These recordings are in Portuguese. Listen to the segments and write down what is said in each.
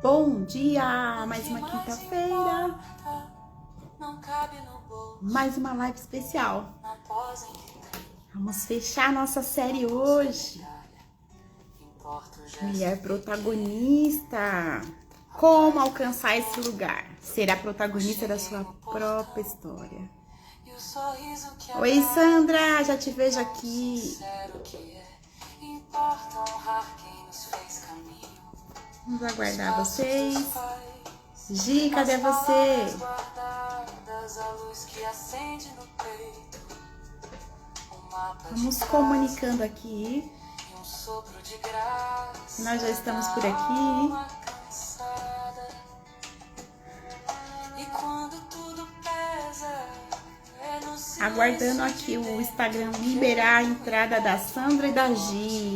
Bom dia! Mais uma quinta-feira, mais uma live especial. Vamos fechar nossa série hoje. Mulher protagonista. Como alcançar esse lugar? Ser a protagonista da sua própria história. Oi, Sandra! Já te vejo aqui. Vamos aguardar vocês. Gi, cadê você? Vamos comunicando aqui. Nós já estamos por aqui. Aguardando aqui o Instagram liberar a entrada da Sandra e da Gi.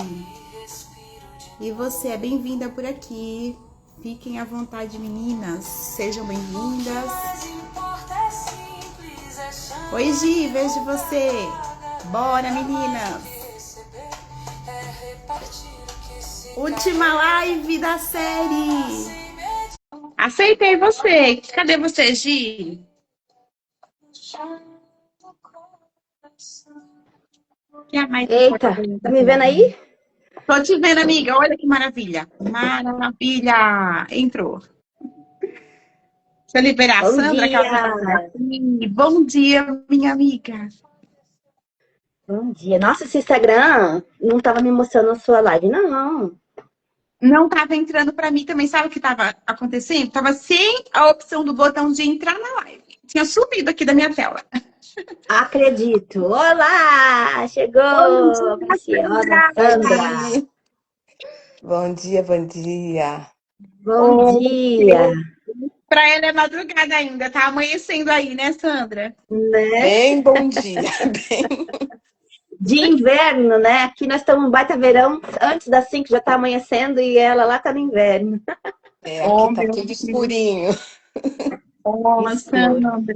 E você é bem-vinda por aqui. Fiquem à vontade, meninas. Sejam bem-vindas. Oi, Gi, vejo você. Bora, meninas. Última live da série. Aceitei você. Cadê você, Gi? Eita, tá me vendo aí? Tô te vendo, amiga. Olha que maravilha. Maravilha. Entrou. Deixa eu liberar a Sandra, que ela tá aqui. Bom dia, minha amiga. Bom dia. Nossa, esse Instagram não tava me mostrando a sua live, não. Não tava entrando pra mim também. Sabe o que tava acontecendo? Tava sem a opção do botão de entrar na live. Tinha sumido aqui da minha tela. Acredito. Olá! Chegou a preciosa Sandra. Bom dia, bom dia. Bom dia. Pra ela é madrugada ainda, tá amanhecendo aí, né, Sandra? Né? Bem bom dia. De inverno, né? Aqui nós estamos no baita verão. Antes das 5 já tá amanhecendo e ela lá tá no inverno. Aqui tá tudo escurinho. Sandra.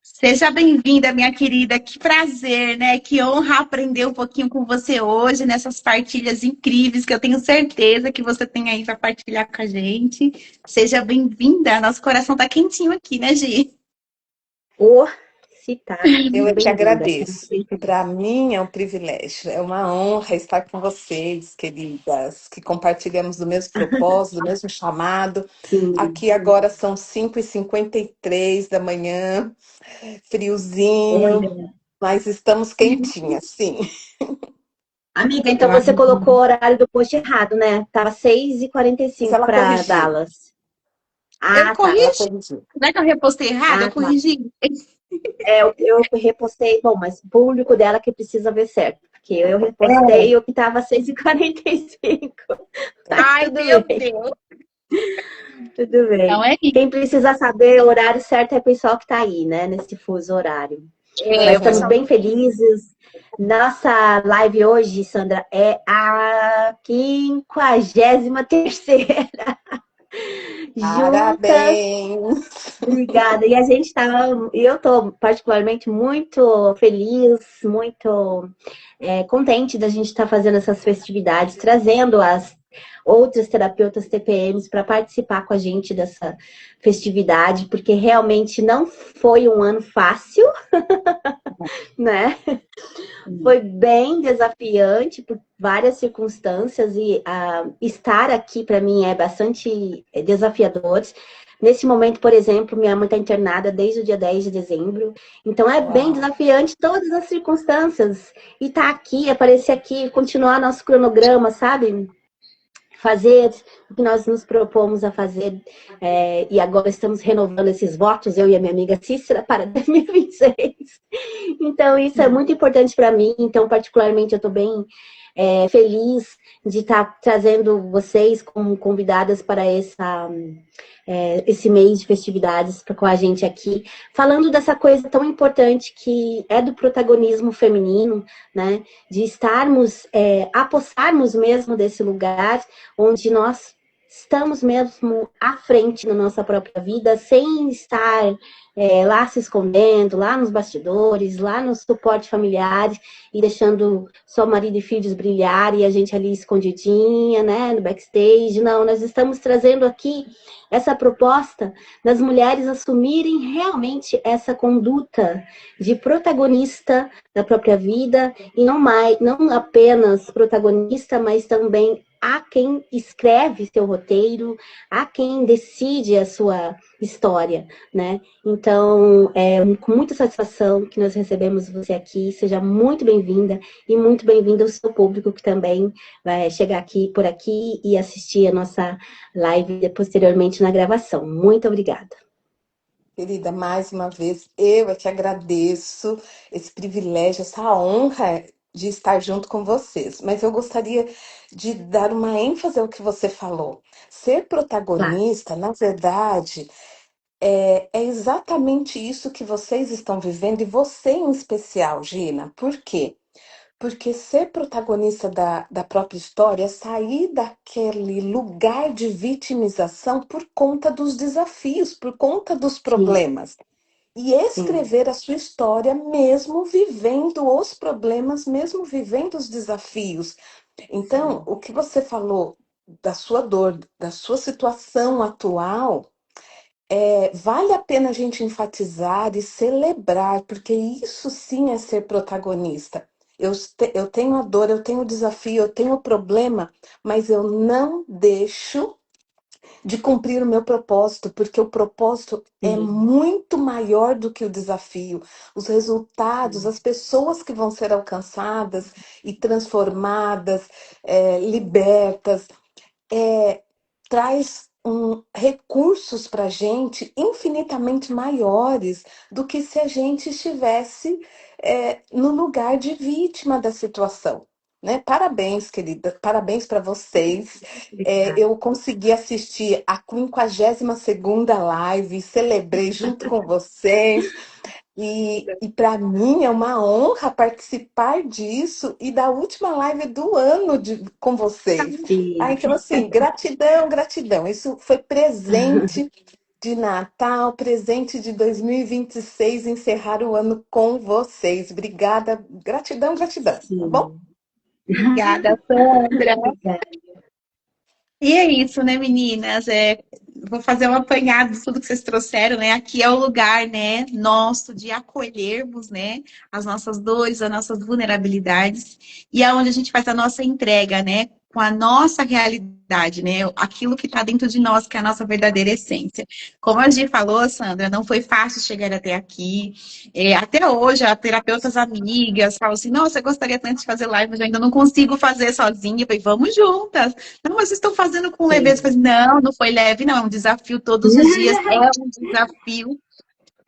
Seja bem-vinda, minha querida. Que prazer, né? Que honra aprender um pouquinho com você hoje nessas partilhas incríveis que eu tenho certeza que você tem aí para partilhar com a gente. Seja bem-vinda. Nosso coração tá quentinho aqui, né, Gi? Eu é que agradeço. Para mim é um privilégio, é uma honra estar com vocês, queridas, que compartilhamos do mesmo propósito, do mesmo chamado. Sim. Aqui agora são 5h53 da manhã, friozinho, mas estamos quentinhas, sim. Amiga, então você colocou o horário do post errado, né? Tava 6h45 para Dallas. Eu corrigi. Não é que eu repostei errado? Eu corrigi. Eu repostei, bom, mas o público dela que precisa ver certo. Porque eu repostei o que tava 6h45. Ai, meu Deus. Tudo bem. Não é Quem precisa saber o horário certo é o pessoal que tá aí, né? Nesse fuso horário. Nós estamos bem felizes. Nossa live hoje, Sandra, é a 53ª. Parabéns! Obrigada. E a gente eu estou particularmente muito feliz, muito contente da gente estar fazendo essas festividades, trazendo as outras terapeutas TPMs para participar com a gente dessa festividade, porque realmente não foi um ano fácil, né? Foi bem desafiante por várias circunstâncias e estar aqui para mim é bastante desafiador. Nesse momento, por exemplo, minha mãe está internada desde o dia 10 de dezembro. Então, é bem desafiante todas as circunstâncias. E estar aqui, aparecer aqui, continuar nosso cronograma, sabe? Fazer o que nós nos propomos a fazer. E agora estamos renovando esses votos, eu e a minha amiga Cícera, para 2026. Então, isso é muito importante para mim. Então, particularmente, eu estou bem feliz de estar trazendo vocês como convidadas para esse mês de festividades com a gente aqui, falando dessa coisa tão importante que é do protagonismo feminino, né? De estarmos, apostarmos mesmo desse lugar onde nós estamos mesmo à frente na nossa própria vida, sem estar lá se escondendo, lá nos bastidores, lá no suporte familiares e deixando só marido e filhos brilhar e a gente ali escondidinha, né, no backstage. Não, nós estamos trazendo aqui essa proposta das mulheres assumirem realmente essa conduta de protagonista da própria vida e não apenas protagonista, mas também há quem escreve seu roteiro, há quem decide a sua história, né? Então, é com muita satisfação que nós recebemos você aqui. Seja muito bem-vinda e muito bem-vindo ao seu público que também vai chegar aqui por aqui e assistir a nossa live posteriormente na gravação. Muito obrigada. Querida, mais uma vez, eu é que agradeço esse privilégio, essa honra de estar junto com vocês. Mas eu gostaria de dar uma ênfase ao que você falou. Ser Claro. protagonista, na verdade, é exatamente isso que vocês estão vivendo, e você em especial, Gina. Por quê? Porque ser protagonista da própria história é sair daquele lugar de vitimização por conta dos desafios, por conta dos Sim, problemas. E sim, escrever a sua história mesmo vivendo os problemas, mesmo vivendo os desafios. Então, sim. o que você falou da sua dor, da sua situação atual, vale a pena a gente enfatizar e celebrar, porque isso sim é ser protagonista. Eu tenho a dor, eu tenho o desafio, eu tenho o problema, mas eu não deixo de cumprir o meu propósito, porque o propósito é Sim, muito maior do que o desafio. Os resultados, sim, as pessoas que vão ser alcançadas e transformadas, libertas, traz recursos para a gente infinitamente maiores do que se a gente estivesse no lugar de vítima da situação. Né? Parabéns, querida, parabéns para vocês. obrigada. Eu consegui assistir a 52ª live, celebrei junto com vocês. E para mim é uma honra participar disso e da última live do ano com vocês. Sim. Então, assim, gratidão, gratidão. Isso foi presente de Natal, presente de 2026, encerrar o ano com vocês. Obrigada, gratidão, gratidão, tá bom? Sim. Obrigada, Sandra. Obrigada. E é isso, né, meninas? Vou fazer um apanhado de tudo que vocês trouxeram, né? Aqui é o lugar, né, nosso de acolhermos, né, as nossas dores, as nossas vulnerabilidades, e é onde a gente faz a nossa entrega, né, com a nossa realidade, né, aquilo que está dentro de nós, que é a nossa verdadeira essência. Como a Gi falou, Sandra, não foi fácil chegar até aqui. Até hoje, as terapeutas amigas falam assim: nossa, eu gostaria tanto de fazer live, mas eu ainda não consigo fazer sozinha. Eu falei, vamos juntas. Não, mas vocês estão fazendo com leveza. Eu Sim. falei, não, não foi leve, não. É um desafio todos os dias. É um desafio.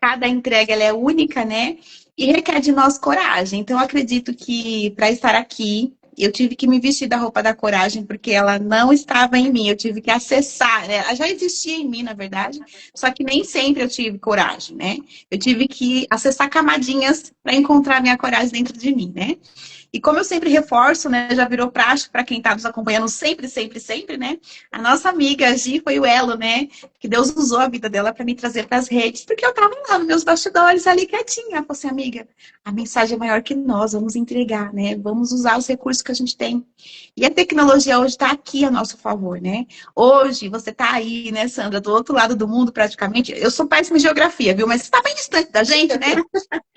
Cada entrega ela é única, né? E requer de nós coragem. Então, eu acredito que para estar aqui, eu tive que me vestir da roupa da coragem, porque ela não estava em mim. Eu tive que acessar, né? Ela já existia em mim, na verdade, só que nem sempre eu tive coragem, né? Eu tive que acessar camadinhas para encontrar minha coragem dentro de mim, né? E como eu sempre reforço, né, já virou prático para quem está nos acompanhando sempre, sempre, sempre, né? A nossa amiga a Gi foi o elo, né? Que Deus usou a vida dela para me trazer para as redes, porque eu estava lá nos meus bastidores, ali quietinha. Ela falou assim, amiga, a mensagem é maior que nós, vamos entregar, né? Vamos usar os recursos que a gente tem. E a tecnologia hoje está aqui a nosso favor, né? Hoje você está aí, né, Sandra, do outro lado do mundo praticamente. Eu sou péssima em geografia, viu? Mas você está bem distante da gente, né?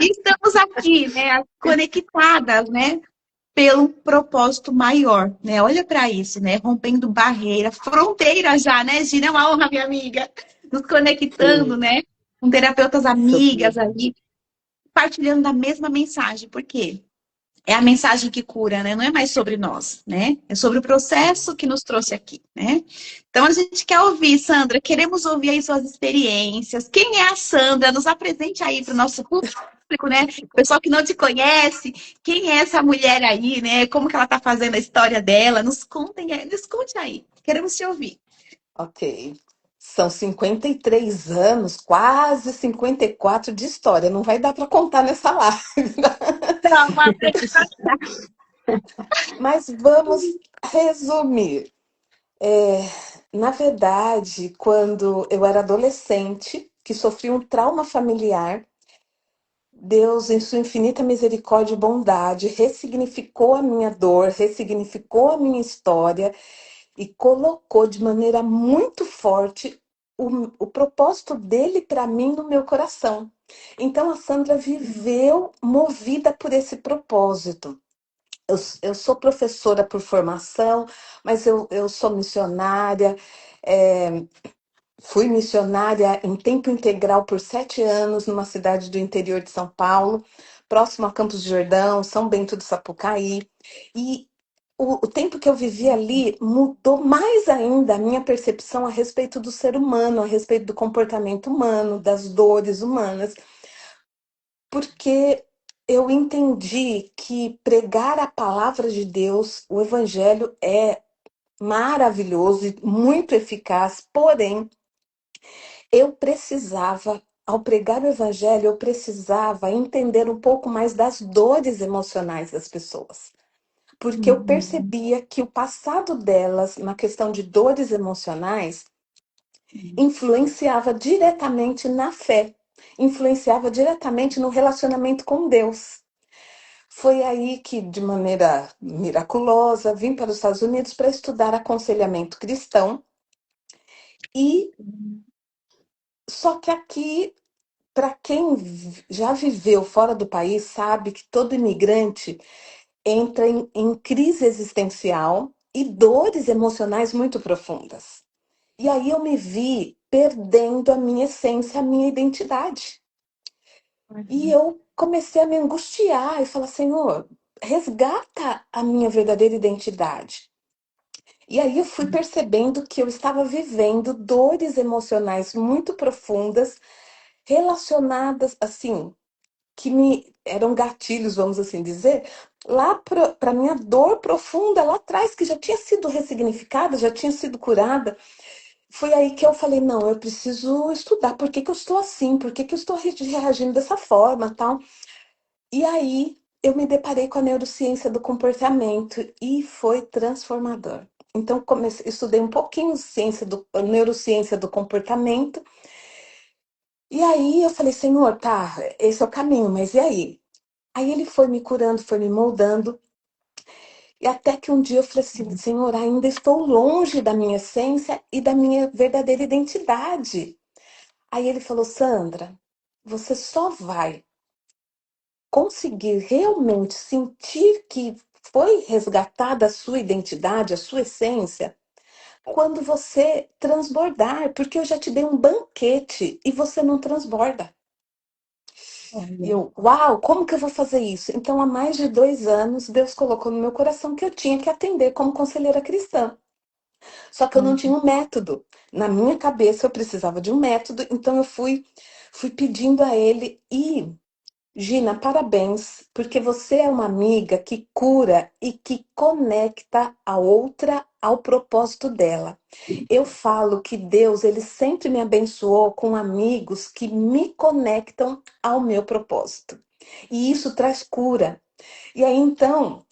E estamos aqui, né, conectadas, né? Pelo propósito maior, né? Olha para isso, né? Rompendo barreira, fronteira já, né, Gina? É uma honra, minha amiga. Nos conectando, Sim. né? Com terapeutas Super. amigas ali, partilhando da mesma mensagem. Por quê? É a mensagem que cura, né? Não é mais sobre nós, né? É sobre o processo que nos trouxe aqui, né? Então a gente quer ouvir, Sandra, queremos ouvir aí suas experiências. Quem é a Sandra? Nos apresente aí para o nosso público, né? O pessoal que não te conhece, quem é essa mulher aí, né? Como que ela está fazendo a história dela? Nos conte aí. Queremos te ouvir. Ok. São 53 anos, quase 54 de história. Não vai dar para contar nessa live. Então, Mas vamos resumir. Na verdade, quando eu era adolescente, que sofri um trauma familiar, Deus, em sua infinita misericórdia e bondade, ressignificou a minha dor, ressignificou a minha história e colocou de maneira muito forte o propósito dele para mim no meu coração. Então a Sandra viveu movida por esse propósito. Eu sou professora por formação, mas eu sou missionária. é, Fui missionária em tempo integral por 7 anos numa cidade do interior de São Paulo, próximo a Campos do Jordão, São Bento do Sapucaí. E o tempo que eu vivi ali mudou mais ainda a minha percepção a respeito do ser humano, a respeito do comportamento humano, das dores humanas, porque eu entendi que pregar a palavra de Deus, o evangelho, é maravilhoso e muito eficaz, porém eu precisava, ao pregar o evangelho, eu precisava entender um pouco mais das dores emocionais das pessoas. Porque eu Uhum. percebia que o passado delas, na questão de dores emocionais, Uhum. influenciava diretamente na fé, influenciava diretamente no relacionamento com Deus. Foi aí que, de maneira miraculosa, vim para os Estados Unidos para estudar aconselhamento cristão. E só que aqui, para quem já viveu fora do país, sabe que todo imigrante entra em crise existencial e dores emocionais muito profundas. E aí eu me vi perdendo a minha essência, a minha identidade. E Uhum. eu comecei a me angustiar e falar, Senhor, resgata a minha verdadeira identidade. E aí eu fui percebendo que eu estava vivendo dores emocionais muito profundas, relacionadas, assim, que me eram gatilhos, vamos assim dizer, lá para minha dor profunda lá atrás, que já tinha sido ressignificada, já tinha sido curada. Foi aí que eu falei, não, eu preciso estudar por que que eu estou assim, por que que eu estou reagindo dessa forma, tal. E aí eu me deparei com a neurociência do comportamento e foi transformador. Então comecei, estudei um pouquinho neurociência do comportamento. E aí eu falei, Senhor, tá, esse é o caminho, mas e aí? Aí ele foi me curando, foi me moldando. E até que um dia eu falei assim, Senhor, ainda estou longe da minha essência e da minha verdadeira identidade. Aí ele falou, Sandra, você só vai conseguir realmente sentir que foi resgatada a sua identidade, a sua essência, quando você transbordar, porque eu já te dei um banquete e você não transborda. E Olha. eu, uau, como que eu vou fazer isso? Então, há mais de 2 anos, Deus colocou no meu coração que eu tinha que atender como conselheira cristã. Só que eu não tinha um método. Na minha cabeça, eu precisava de um método, então eu fui pedindo a ele e Gina, parabéns, porque você é uma amiga que cura e que conecta a outra ao propósito dela. Eu falo que Deus, ele sempre me abençoou com amigos que me conectam ao meu propósito. E isso traz cura. E aí, então,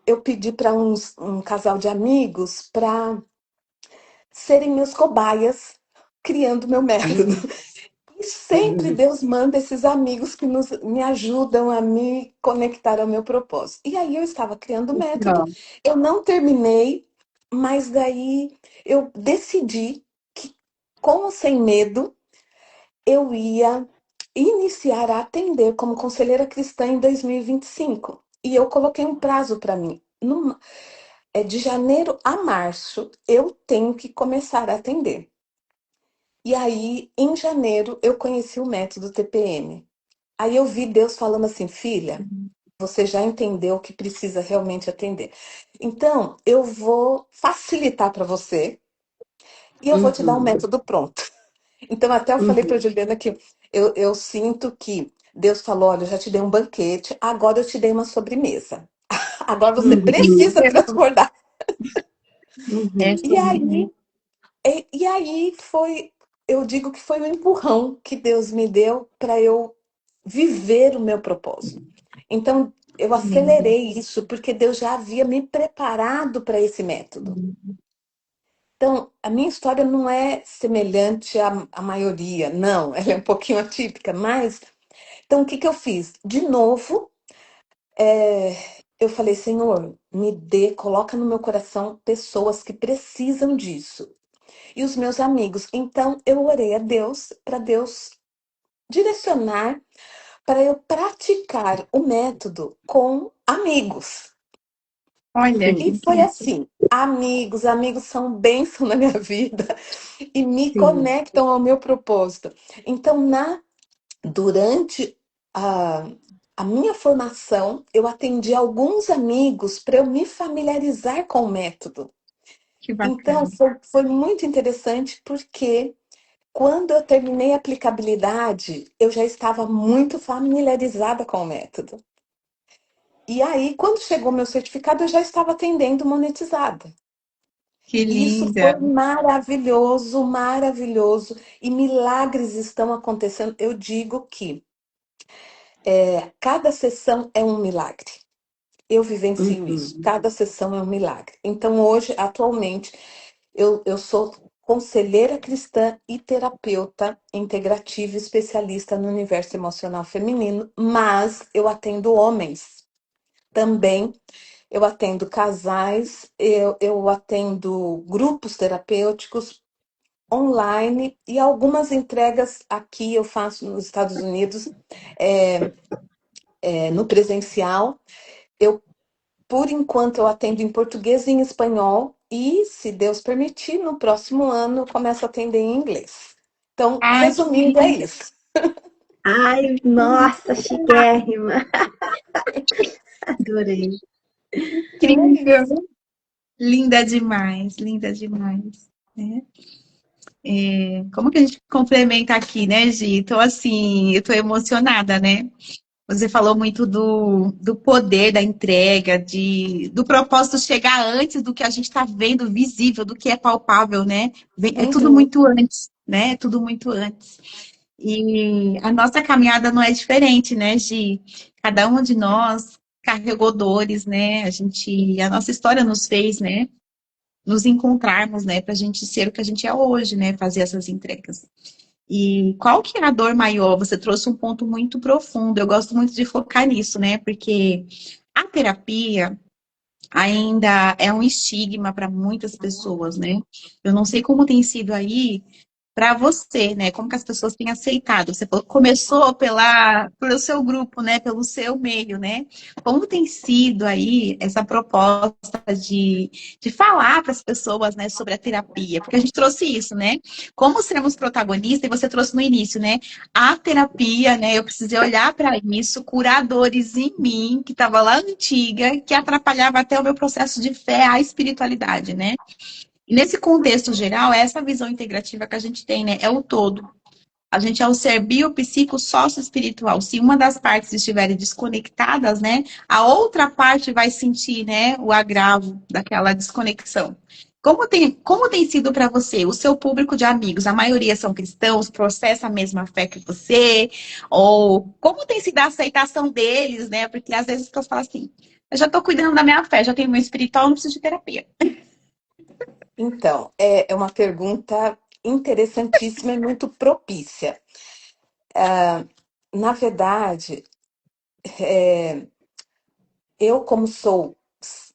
eu pedi para um casal de amigos para serem meus cobaias, criando meu método. Uhum. E sempre Deus manda esses amigos que me ajudam a me conectar ao meu propósito. E aí eu estava criando o método, Legal. eu não terminei, mas daí eu decidi que, com ou sem medo, eu ia iniciar a atender como conselheira cristã em 2025. E eu coloquei um prazo para mim. De janeiro a março, eu tenho que começar a atender. E aí, em janeiro, eu conheci o método TPM. Aí eu vi Deus falando assim, filha, você já entendeu que precisa realmente atender. Então, eu vou facilitar para você e eu vou te dar um Uhum. método pronto. Então, até eu falei para a Uhum. Juliana que eu sinto que Deus falou, olha, eu já te dei um banquete, agora eu te dei uma sobremesa. Agora você Uhum. precisa transbordar. É E sobre aí, e aí eu digo que foi um empurrão que Deus me deu para eu viver o meu propósito. Então, eu isso. acelerei isso porque Deus já havia me preparado para esse método. Então, a minha história não é semelhante à maioria, não, ela é um pouquinho atípica, mas então o que que eu fiz? De novo, é, eu falei, Senhor, me dê, coloca no meu coração pessoas que precisam disso. E os meus amigos. Então, eu orei a Deus para Deus direcionar para eu praticar o método com amigos. Olha, que E foi incrível. assim. Amigos, amigos são bênção na minha vida e me Sim. conectam ao meu propósito. Então, durante a, a minha formação, eu atendi alguns amigos para eu me familiarizar com o método. Que Então, bacana. foi muito interessante porque quando eu terminei a aplicabilidade, eu já estava muito familiarizada com o método. E aí, quando chegou meu certificado, eu já estava atendendo monetizada. Que E isso linda. foi maravilhoso, maravilhoso. E milagres estão acontecendo. Eu digo que cada sessão é um milagre. Eu vivencio isso. Uhum. Cada sessão é um milagre. Então, hoje, atualmente, eu sou conselheira cristã e terapeuta integrativa especialista no universo emocional feminino, mas eu atendo homens também. Eu atendo casais, eu atendo grupos terapêuticos online e algumas entregas aqui eu faço nos Estados Unidos, é, no presencial. Eu, por enquanto, eu atendo em português e em espanhol e, se Deus permitir, no próximo ano eu começo a atender em inglês. Então, Ai, que resumindo, é linda. isso. Ai, nossa, chiquérrima. Adorei. Incrível. Linda demais, linda demais. Né? Como que a gente complementa aqui, né, Gi? Então, assim, eu tô emocionada, né? Você falou muito do poder da entrega, do propósito chegar antes do que a gente está vendo visível, do que é palpável, né? É tudo Uhum. muito antes, né? É tudo muito antes. E a nossa caminhada não é diferente, né, Gi? Cada uma de nós carregou dores, né? A nossa história nos fez, né? Nos encontrarmos, né? Para a gente ser o que a gente é hoje, né? Fazer essas entregas. E qual que é a dor maior? Você trouxe um ponto muito profundo. Eu gosto muito de focar nisso, né? Porque a terapia ainda é um estigma para muitas pessoas, né? Eu não sei como tem sido aí para você, né? Como que as pessoas têm aceitado? Você falou que começou pelo seu grupo, né? Pelo seu meio, né? Como tem sido aí essa proposta de falar para as pessoas, né, sobre a terapia? Porque a gente trouxe isso, né? Como sermos protagonistas, e você trouxe no início, né? A terapia, né? Eu precisei olhar para isso, curadores em mim, que estava lá antiga, que atrapalhava até o meu processo de fé, a espiritualidade, né? E nesse contexto geral, é essa visão integrativa que a gente tem, né? É o todo. A gente é o ser biopsico sócio-espiritual. Se uma das partes estiverem desconectadas, né? A outra parte vai sentir, né? O agravo daquela desconexão. Como tem sido para você? O seu público de amigos, a maioria são cristãos, professa a mesma fé que você? Ou como tem sido a aceitação deles, né? Porque às vezes as pessoas falam assim, eu já estou cuidando da minha fé, já tenho meu espiritual, não preciso de terapia. Então, é uma pergunta interessantíssima e muito propícia. Na verdade, eu, como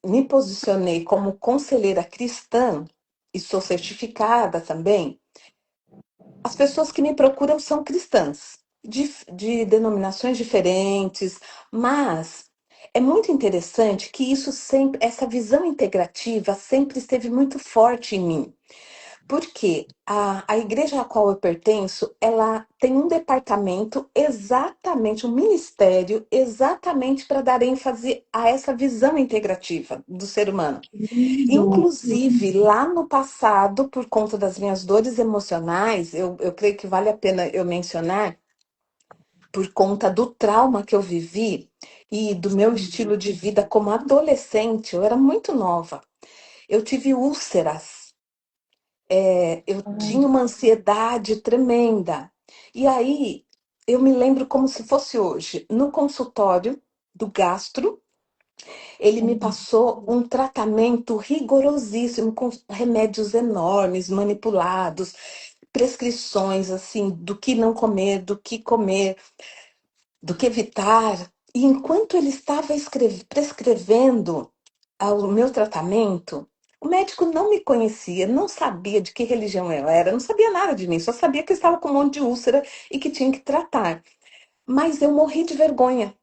me posicionei como conselheira cristã e sou certificada também, as pessoas que me procuram são cristãs, de denominações diferentes, mas é muito interessante que essa visão integrativa sempre esteve muito forte em mim. Porque a igreja a qual eu pertenço, ela tem um departamento exatamente, um ministério exatamente para dar ênfase a essa visão integrativa do ser humano. Lindo. Inclusive, lá no passado, por conta das minhas dores emocionais, eu creio que vale a pena eu mencionar, por conta do trauma que eu vivi e do meu estilo de vida como adolescente, eu era muito nova. Eu tive úlceras. Eu tinha uma ansiedade tremenda. E aí, eu me lembro como se fosse hoje, no consultório do gastro, Ele me passou um tratamento rigorosíssimo, com remédios enormes, manipulados, prescrições assim do que não comer, do que comer, do que evitar. E enquanto ele estava prescrevendo o meu tratamento, o médico não me conhecia, não sabia de que religião eu era, não sabia nada de mim, só sabia que eu estava com um monte de úlcera e que tinha que tratar. Mas eu morri de vergonha.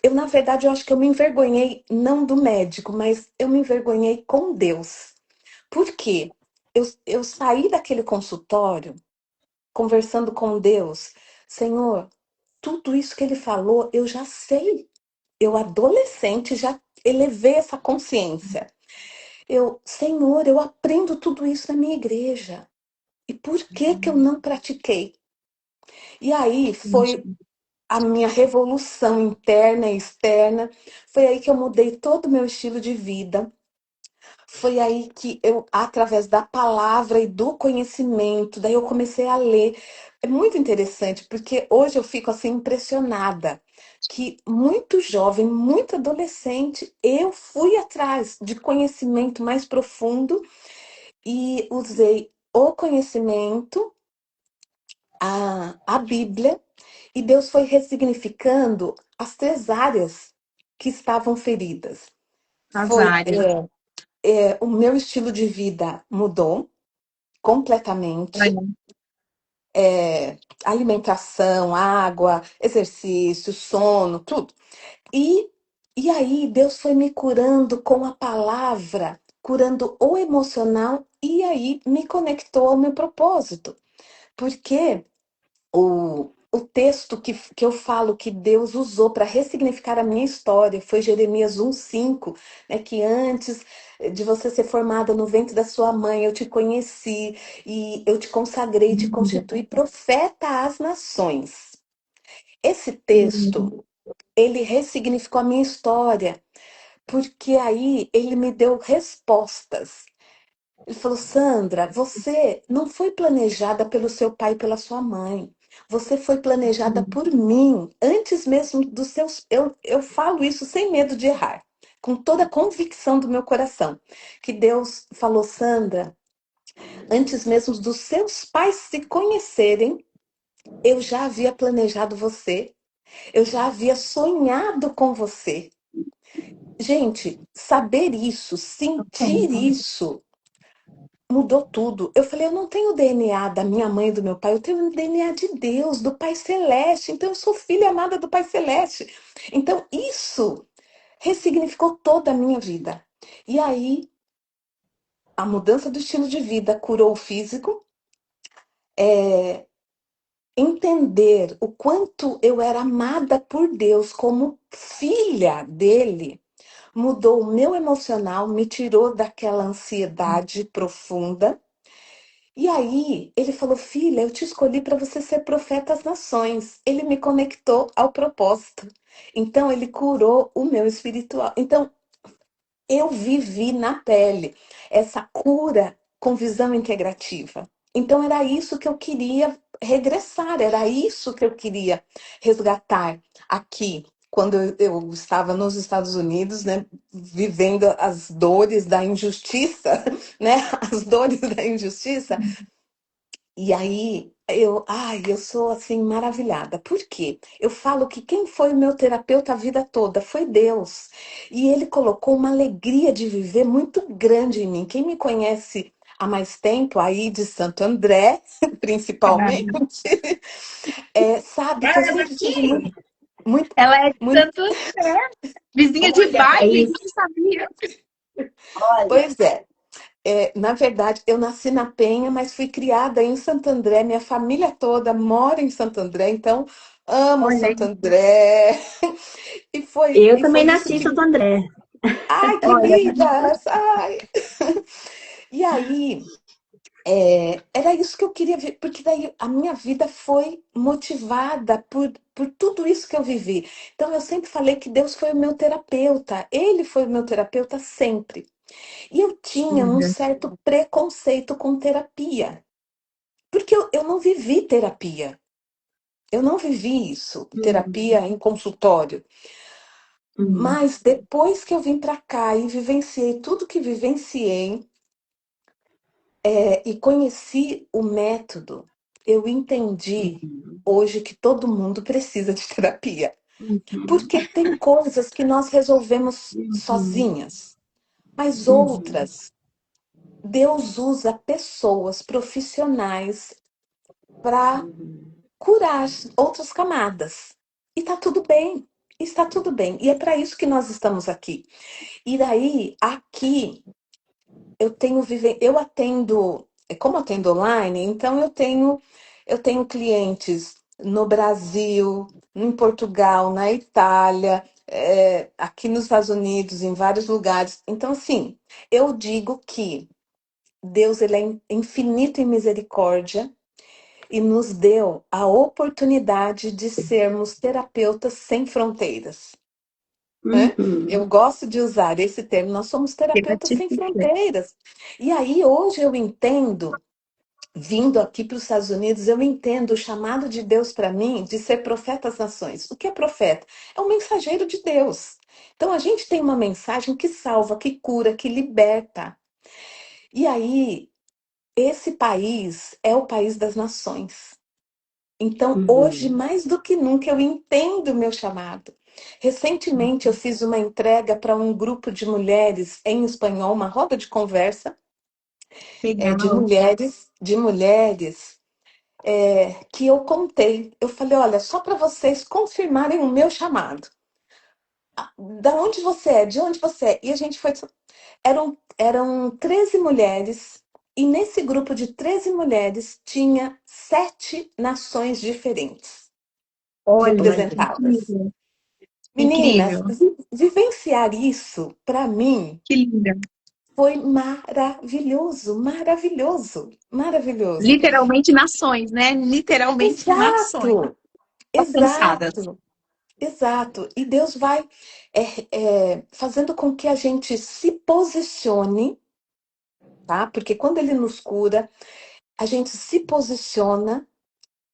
Eu, na verdade, eu acho que eu me envergonhei, não do médico, mas eu me envergonhei com Deus. Por quê? Eu saí daquele consultório conversando com Deus. Senhor, tudo isso que ele falou, eu já sei. Eu, adolescente, já elevei essa consciência. Senhor, eu aprendo tudo isso na minha igreja. E por que que eu não pratiquei? E aí foi a minha revolução interna e externa. Foi aí que eu mudei todo o meu estilo de vida. Foi aí que eu, através da palavra e do conhecimento, daí eu comecei a ler. É muito interessante, porque hoje eu fico assim impressionada que muito jovem, muito adolescente, eu fui atrás de conhecimento mais profundo e usei o conhecimento, a Bíblia, e Deus foi ressignificando as 3 áreas que estavam feridas. As Foi, áreas. o meu estilo de vida mudou completamente. Alimentação, água, exercício, sono, tudo. E, e aí Deus foi me curando com a palavra, curando o emocional e aí me conectou ao meu propósito. Porque o texto que eu falo que Deus usou para ressignificar a minha história foi Jeremias 1:5, né, que antes de você ser formada no ventre da sua mãe, eu te conheci e eu te consagrei, te constituí profeta às nações. Esse texto, ele ressignificou a minha história, porque aí ele me deu respostas. Ele falou: Sandra, você não foi planejada pelo seu pai e pela sua mãe. Você foi planejada por mim, antes mesmo dos seus. Eu falo isso sem medo de errar, com toda a convicção do meu coração. Que Deus falou: Sandra, antes mesmo dos seus pais se conhecerem, eu já havia planejado você, eu já havia sonhado com você. Gente, saber isso, sentir isso, mudou tudo. Eu falei, eu não tenho o DNA da minha mãe e do meu pai, eu tenho o DNA de Deus, do Pai Celeste. Então, eu sou filha amada do Pai Celeste. Então, isso ressignificou toda a minha vida. E aí, a mudança do estilo de vida curou o físico, entender o quanto eu era amada por Deus como filha dele, mudou o meu emocional, me tirou daquela ansiedade profunda. E aí, ele falou: Filha, eu te escolhi para você ser profeta às nações. Ele me conectou ao propósito. Então, ele curou o meu espiritual. Então, eu vivi na pele essa cura com visão integrativa. Então, era isso que eu queria regressar, era isso que eu queria resgatar aqui. Quando eu estava nos Estados Unidos, né, vivendo as dores da injustiça, né, as dores da injustiça, e aí, eu sou assim maravilhada. Por quê? Eu falo que quem foi o meu terapeuta a vida toda foi Deus. E ele colocou uma alegria de viver muito grande em mim. Quem me conhece há mais tempo, aí de Santo André, principalmente, sabe que eu sempre tive muito, muito, Ela é de muito. Santo André, vizinha de Olha, é bairro, isso. não sabia. Olha, Pois é. Na verdade, eu nasci na Penha, mas fui criada em Santo André. Minha família toda mora em Santo André, então amo Olha Santo aí, André. E foi, eu e também foi isso nasci em que. Santo André. Ai, que olha. lindas! Ai. E aí, era isso que eu queria ver, porque daí a minha vida foi motivada por tudo isso que eu vivi. Então, eu sempre falei que Deus foi o meu terapeuta. Ele foi o meu terapeuta sempre. E eu tinha um certo preconceito com terapia. Porque eu não vivi terapia. Eu não vivi isso, terapia em consultório. Mas depois que eu vim para cá e vivenciei tudo que vivenciei, e conheci o método, eu entendi Uhum. hoje que todo mundo precisa de terapia. Uhum. Porque tem coisas que nós resolvemos Uhum. sozinhas, mas Uhum. outras, Deus usa pessoas profissionais para Uhum. curar outras camadas. E tá tudo bem. Está tudo bem. E é para isso que nós estamos aqui. E daí, aqui, eu atendo, como eu atendo online, então eu tenho clientes no Brasil, em Portugal, na Itália, aqui nos Estados Unidos, em vários lugares. Então, assim, eu digo que Deus ele é infinito em misericórdia e nos deu a oportunidade de sermos terapeutas sem fronteiras, né? Uhum. Eu gosto de usar esse termo, nós somos terapeutas sem Gratificante. fronteiras. E aí, hoje eu entendo, vindo aqui para os Estados Unidos, eu entendo o chamado de Deus para mim de ser profeta às nações. O que é profeta? É um mensageiro de Deus. Então, a gente tem uma mensagem que salva, que cura, que liberta. E aí, esse país é o país das nações. Então, hoje, Uhum. mais do que nunca, eu entendo o meu chamado. Recentemente, eu fiz uma entrega para um grupo de mulheres em espanhol, uma roda de conversa, Legal. de mulheres, que eu contei. Eu falei, olha, só para vocês confirmarem o meu chamado. Da onde você é? De onde você é? E a gente foi. Eram 13 mulheres, e nesse grupo de 13 mulheres tinha 7 nações diferentes Olha, que representadas. incrível. Meninas, Incrível. vivenciar isso, para mim, Que linda. foi maravilhoso, maravilhoso, maravilhoso. Literalmente nações, né? Literalmente nações Exato, alcançadas. exato, exato. E Deus vai fazendo com que a gente se posicione, tá? Porque quando Ele nos cura, a gente se posiciona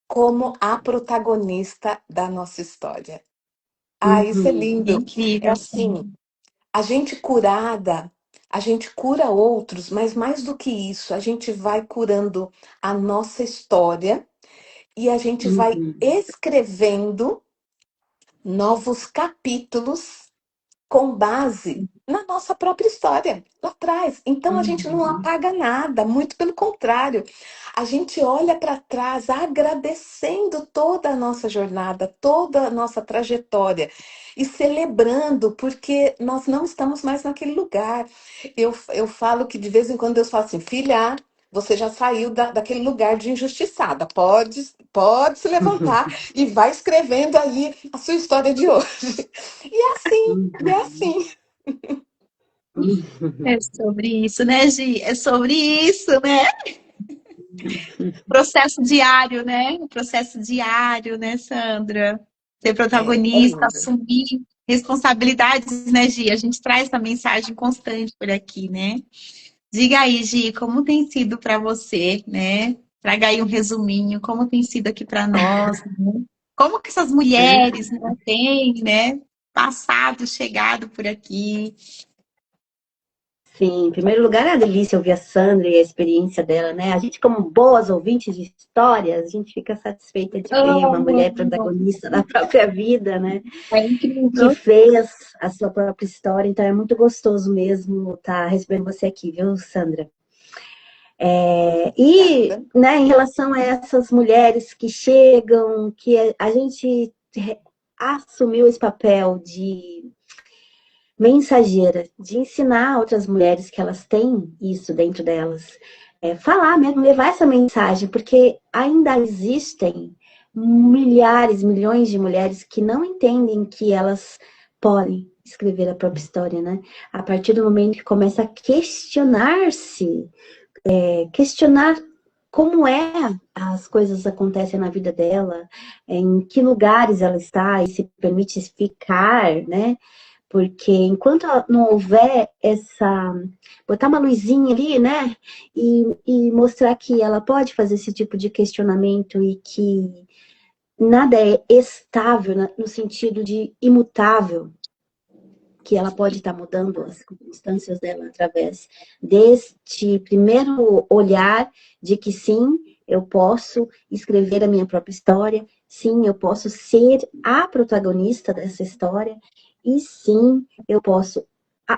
como a protagonista da nossa história. Ah, isso é Uhum. lindo. É Incrível. assim, a gente curada, a gente cura outros, mas mais do que isso, a gente vai curando a nossa história e a gente vai Uhum. escrevendo novos capítulos com base na nossa própria história, lá atrás. Então a gente não Uhum. apaga nada, muito pelo contrário. A gente olha para trás agradecendo toda a nossa jornada, toda a nossa trajetória e celebrando, porque nós não estamos mais naquele lugar. Eu falo que de vez em quando Deus fala assim, filha. Você já saiu daquele lugar de injustiçada. Pode se levantar e vai escrevendo aí a sua história de hoje. E é Uhum. assim. É Uhum. sobre isso, né, Gi? É sobre isso, né? Processo diário, né? Processo diário, né, Sandra? Ser É protagonista, lindo. assumir responsabilidades, né, Gi? A gente traz essa mensagem constante por aqui, né? Diga aí, Gi, como tem sido para você, né? Traga aí um resuminho, como tem sido aqui para nós, né? Como que essas mulheres, né, têm, né, passado, chegado por aqui. Sim, em primeiro lugar, é uma delícia ouvir a Sandra e a experiência dela, né? A gente, como boas ouvintes de histórias, a gente fica satisfeita de ver uma mulher Amo. protagonista da própria vida, né? É Que incrível. fez a sua própria história. Então, é muito gostoso mesmo estar recebendo você aqui, viu, Sandra? E, Obrigada. né, em relação a essas mulheres que chegam, que a gente assumiu esse papel de mensageira, de ensinar outras mulheres que elas têm isso dentro delas. Falar mesmo, levar essa mensagem, porque ainda existem milhares, milhões de mulheres que não entendem que elas podem escrever a própria história, né? A partir do momento que começa a questionar-se, questionar como as coisas acontecem na vida dela, em que lugares ela está e se permite ficar, né? Porque enquanto não houver essa. Botar uma luzinha ali, né? E mostrar que ela pode fazer esse tipo de questionamento e que nada é estável no sentido de imutável. que ela pode estar mudando as circunstâncias dela através deste primeiro olhar de que sim, eu posso escrever a minha própria história, sim, eu posso ser a protagonista dessa história, e sim, eu posso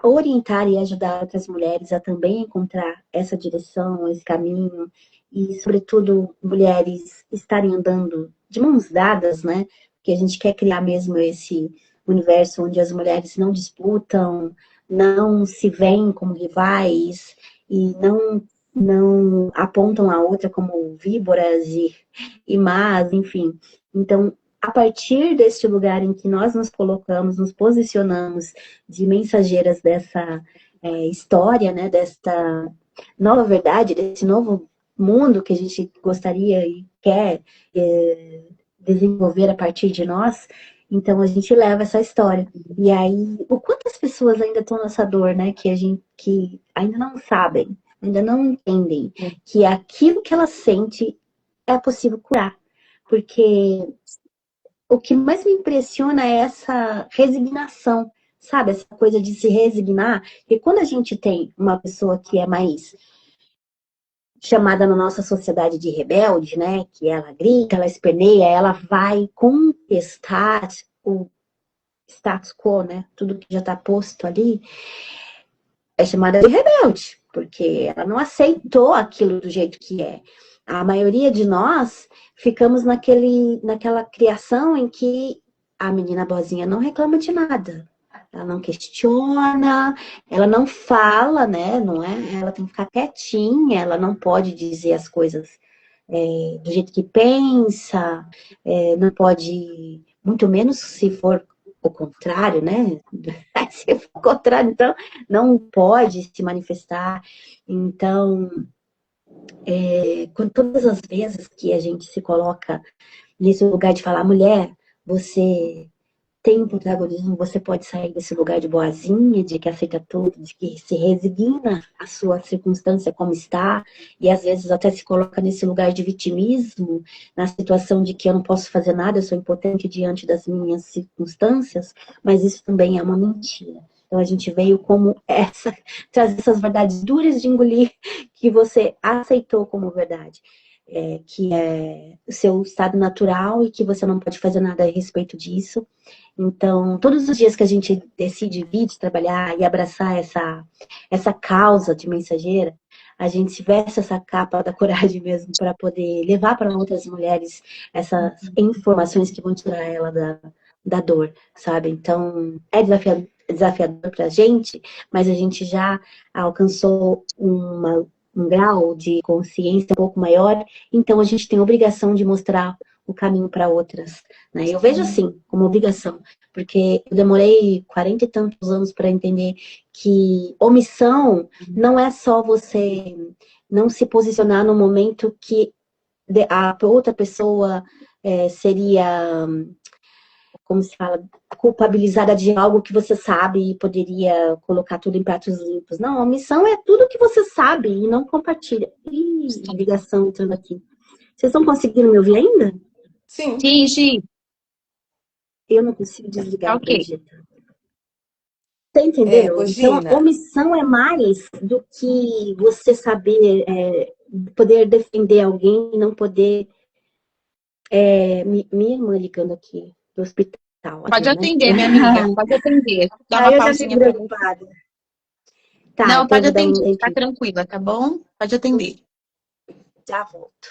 orientar e ajudar outras mulheres a também encontrar essa direção, esse caminho, e, sobretudo, mulheres estarem andando de mãos dadas, né? Porque a gente quer criar mesmo esse universo onde as mulheres não disputam, não se veem como rivais e não apontam a outra como víboras e más, enfim. Então, a partir deste lugar em que nós nos colocamos, nos posicionamos de mensageiras dessa história, né, desta nova verdade, desse novo mundo que a gente gostaria e quer desenvolver a partir de nós, então a gente leva essa história. E aí, o quanto as pessoas ainda estão nessa dor, né, que ainda não sabem, ainda não entendem que aquilo que ela sente é possível curar. Porque o que mais me impressiona é essa resignação, sabe? Essa coisa de se resignar. E quando a gente tem uma pessoa que é mais chamada na nossa sociedade de rebelde, né? Que ela grita, ela esperneia, ela vai contestar o status quo, né? Tudo que já está posto ali, é chamada de rebelde, porque ela não aceitou aquilo do jeito que é. A maioria de nós ficamos naquela criação em que a menina boazinha não reclama de nada. Ela não questiona, ela não fala, né? Não é? Ela tem que ficar quietinha, ela não pode dizer as coisas do jeito que pensa, não pode, muito menos se for o contrário, né? Se for o contrário, então não pode se manifestar. Então, com todas as vezes que a gente se coloca nesse lugar de falar, mulher, você tem um protagonismo, você pode sair desse lugar de boazinha, de que aceita tudo, de que se resigna a sua circunstância como está, e às vezes até se coloca nesse lugar de vitimismo, na situação de que eu não posso fazer nada, eu sou impotente diante das minhas circunstâncias, mas isso também é uma mentira. Então a gente veio como trazer essas verdades duras de engolir que você aceitou como verdade. Que é o seu estado natural e que você não pode fazer nada a respeito disso. Então, todos os dias que a gente decide vir de trabalhar e abraçar essa causa de mensageira, a gente veste essa capa da coragem mesmo para poder levar para outras mulheres essas informações que vão tirar ela da dor, sabe? Então, é desafiador para a gente, mas a gente já alcançou um grau de consciência um pouco maior, então a gente tem a obrigação de mostrar o caminho para outras. Né? Eu vejo assim, como obrigação, porque eu demorei 40 e tantos anos para entender que omissão não é só você não se posicionar no momento que a outra pessoa seria, como se fala, culpabilizada de algo que você sabe e poderia colocar tudo em pratos limpos. Não, omissão é tudo que você sabe e não compartilha. Ih, ligação entrando aqui. Vocês estão conseguindo me ouvir ainda? Sim. Sim, Gi. Eu não consigo desligar, Ok. acredita? Você entendeu? Ô, Então, Gina, omissão é mais do que você saber poder defender alguém e não poder. Minha irmã ligando aqui do hospital, Pode aqui, né? atender, minha amiga. Pode atender. Dá uma Aí eu já fico pausinha pra mim. preocupada. Tá, Não, então eu pode vou dar um atender. Tá tempinho. tranquila, tá bom? Pode atender. Já volto.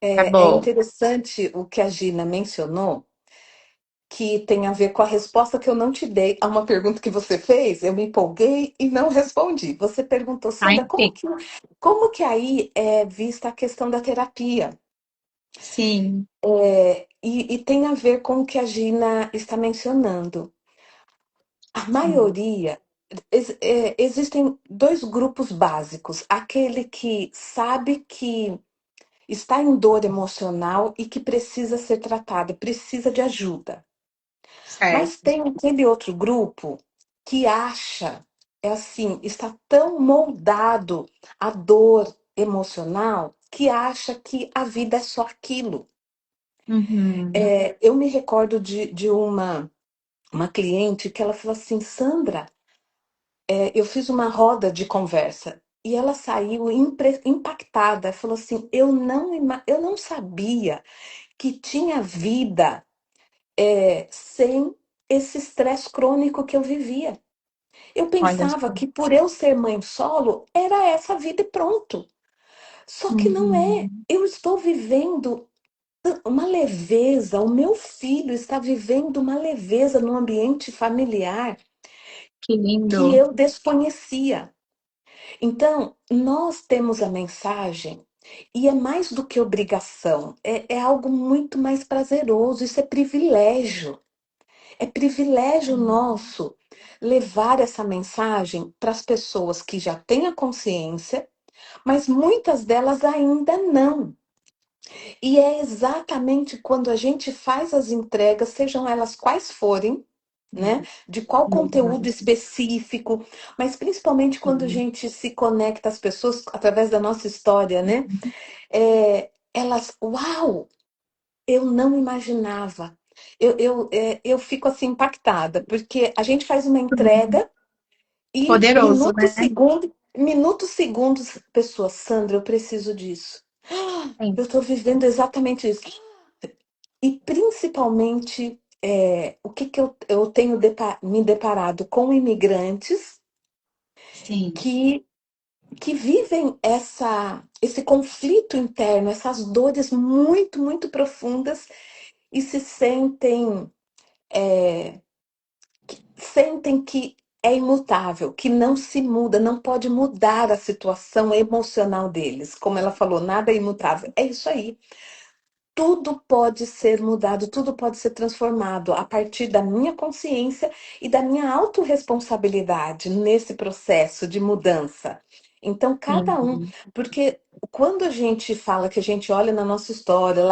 Tá é bom. interessante o que a Gina mencionou, que tem a ver com a resposta que eu não te dei a uma pergunta que você fez. Eu me empolguei e não respondi. Você perguntou, Ai, Sandra, sim. como que aí é vista a questão da terapia? Sim, E tem a ver com o que a Gina está mencionando. A sim, maioria, existem dois grupos básicos. Aquele que sabe que está em dor emocional e que precisa ser tratado, precisa de ajuda. Mas certo. tem aquele outro grupo que acha, é assim, está tão moldado à dor emocional que acha que a vida é só aquilo. Uhum. Eu me recordo de uma uma cliente que ela falou assim, Sandra, eu fiz uma roda de conversa e ela saiu impactada. Falou assim, eu não sabia que tinha vida sem esse estresse crônico que eu vivia. Eu Olha pensava só. que por eu ser mãe solo, era essa vida e pronto. Só que não é. Uhum. Eu estou vivendo uma leveza, o meu filho está vivendo uma leveza no ambiente familiar Que que lindo. eu desconhecia. Então, nós temos a mensagem e é mais do que obrigação, é algo muito mais prazeroso, isso é privilégio. É privilégio nosso levar essa mensagem para as pessoas que já têm a consciência, mas muitas delas ainda não. E é exatamente quando a gente faz as entregas, sejam elas quais forem, né? De qual conteúdo Exato. específico, mas principalmente quando a gente se conecta às pessoas através da nossa história, né? Elas, uau, eu não imaginava. Eu fico assim impactada, porque a gente faz uma entrega e Poderoso, né? minutos, segundos, pessoa, Sandra, eu preciso disso. Sim. Eu estou vivendo exatamente isso. E principalmente, o que, eu tenho me deparado com imigrantes Sim. que, que vivem esse conflito interno, essas dores muito, muito profundas e se sentem que é imutável, que não se muda, não pode mudar a situação emocional deles. Como ela falou, nada é imutável. É isso aí. Tudo pode ser mudado, tudo pode ser transformado a partir da minha consciência e da minha autorresponsabilidade nesse processo de mudança. Então, cada um, Sim. porque quando a gente fala que a gente olha na nossa história,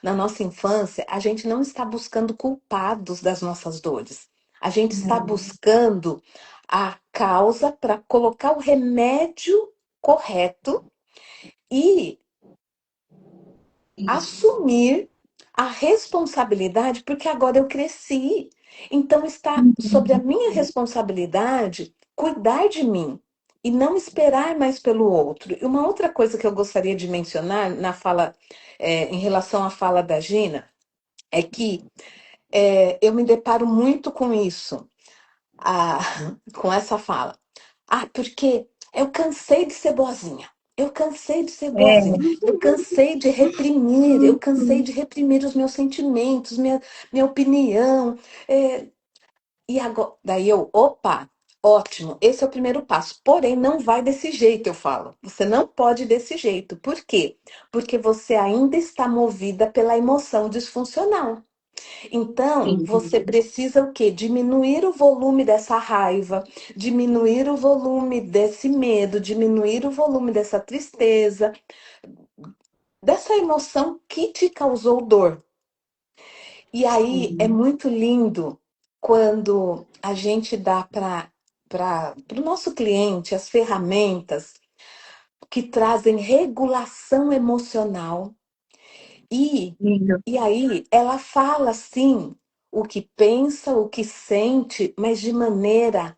na nossa infância, a gente não está buscando culpados das nossas dores. A gente está buscando a causa para colocar o remédio correto e Isso. assumir a responsabilidade, porque agora eu cresci. Então está sobre a minha responsabilidade cuidar de mim e não esperar mais pelo outro. E uma outra coisa que eu gostaria de mencionar na fala, em relação à fala da Gina, é que eu me deparo muito com isso, a- com essa fala. Ah, porque eu cansei de ser boazinha. Eu cansei de ser boazinha. É. Eu cansei de reprimir. Eu cansei de reprimir os meus sentimentos, minha opinião. É, e agora, daí opa, ótimo, esse é o primeiro passo. Porém, não vai desse jeito, eu falo. Você não pode ir desse jeito. Por quê? Porque você ainda está movida pela emoção disfuncional. Então, Sim. você precisa o quê? Diminuir o volume dessa raiva, diminuir o volume desse medo, diminuir o volume dessa tristeza, dessa emoção que te causou dor. E aí é Sim. muito lindo quando a gente dá para o nosso cliente as ferramentas que trazem regulação emocional. E, Lindo. e aí ela fala assim o que pensa, o que sente, mas de maneira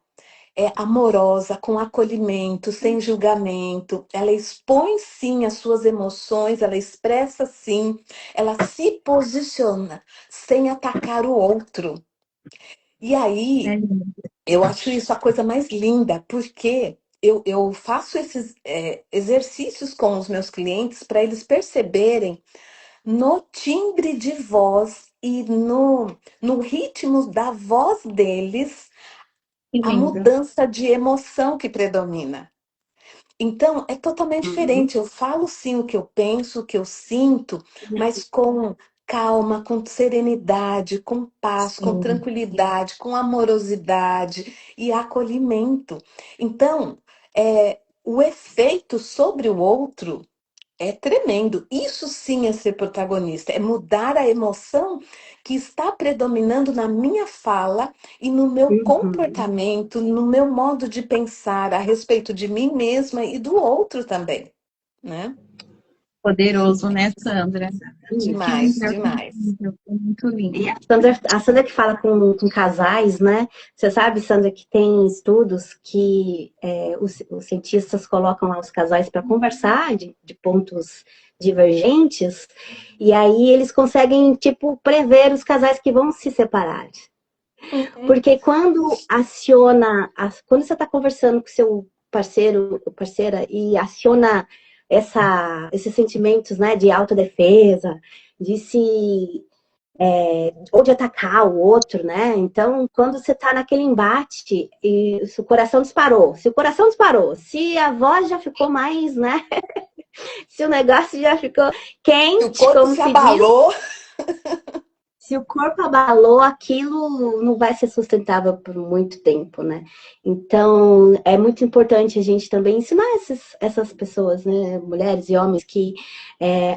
amorosa, com acolhimento, sem julgamento. Ela expõe sim as suas emoções, ela expressa sim, ela se posiciona sem atacar o outro. E É aí lindo. eu acho isso a coisa mais linda, porque eu faço esses exercícios com os meus clientes para eles perceberem no timbre de voz e no ritmo da voz deles Que a lindo. mudança de emoção que predomina. Então, é totalmente Uhum. diferente. Eu falo sim o que eu penso, o que eu sinto, mas com calma, com serenidade, com paz, com Sim. tranquilidade, com amorosidade e acolhimento. Então, o efeito sobre o outro é tremendo. Isso sim é ser protagonista, é mudar a emoção que está predominando na minha fala e no meu Uhum. comportamento, no meu modo de pensar a respeito de mim mesma e do outro também, né? Poderoso, né, Sandra? Que Demais, mulher demais. incrível, muito lindo. E a Sandra que fala com casais, né? Você sabe, Sandra, que tem estudos que os cientistas colocam lá os casais para conversar de pontos divergentes, e aí eles conseguem, tipo, prever os casais que vão se separar. Uhum. Porque quando aciona, quando você está conversando com seu parceiro ou parceira e aciona esses sentimentos, né, de autodefesa, de se ou de atacar o outro, né? Então, quando você está naquele embate e se o coração disparou, se a voz já ficou mais, né? Se o negócio já ficou E o quente, corpo como se se diz, abalou. se o corpo abalou, aquilo não vai ser sustentável por muito tempo, né? Então, é muito importante a gente também ensinar essas pessoas, né, mulheres e homens, que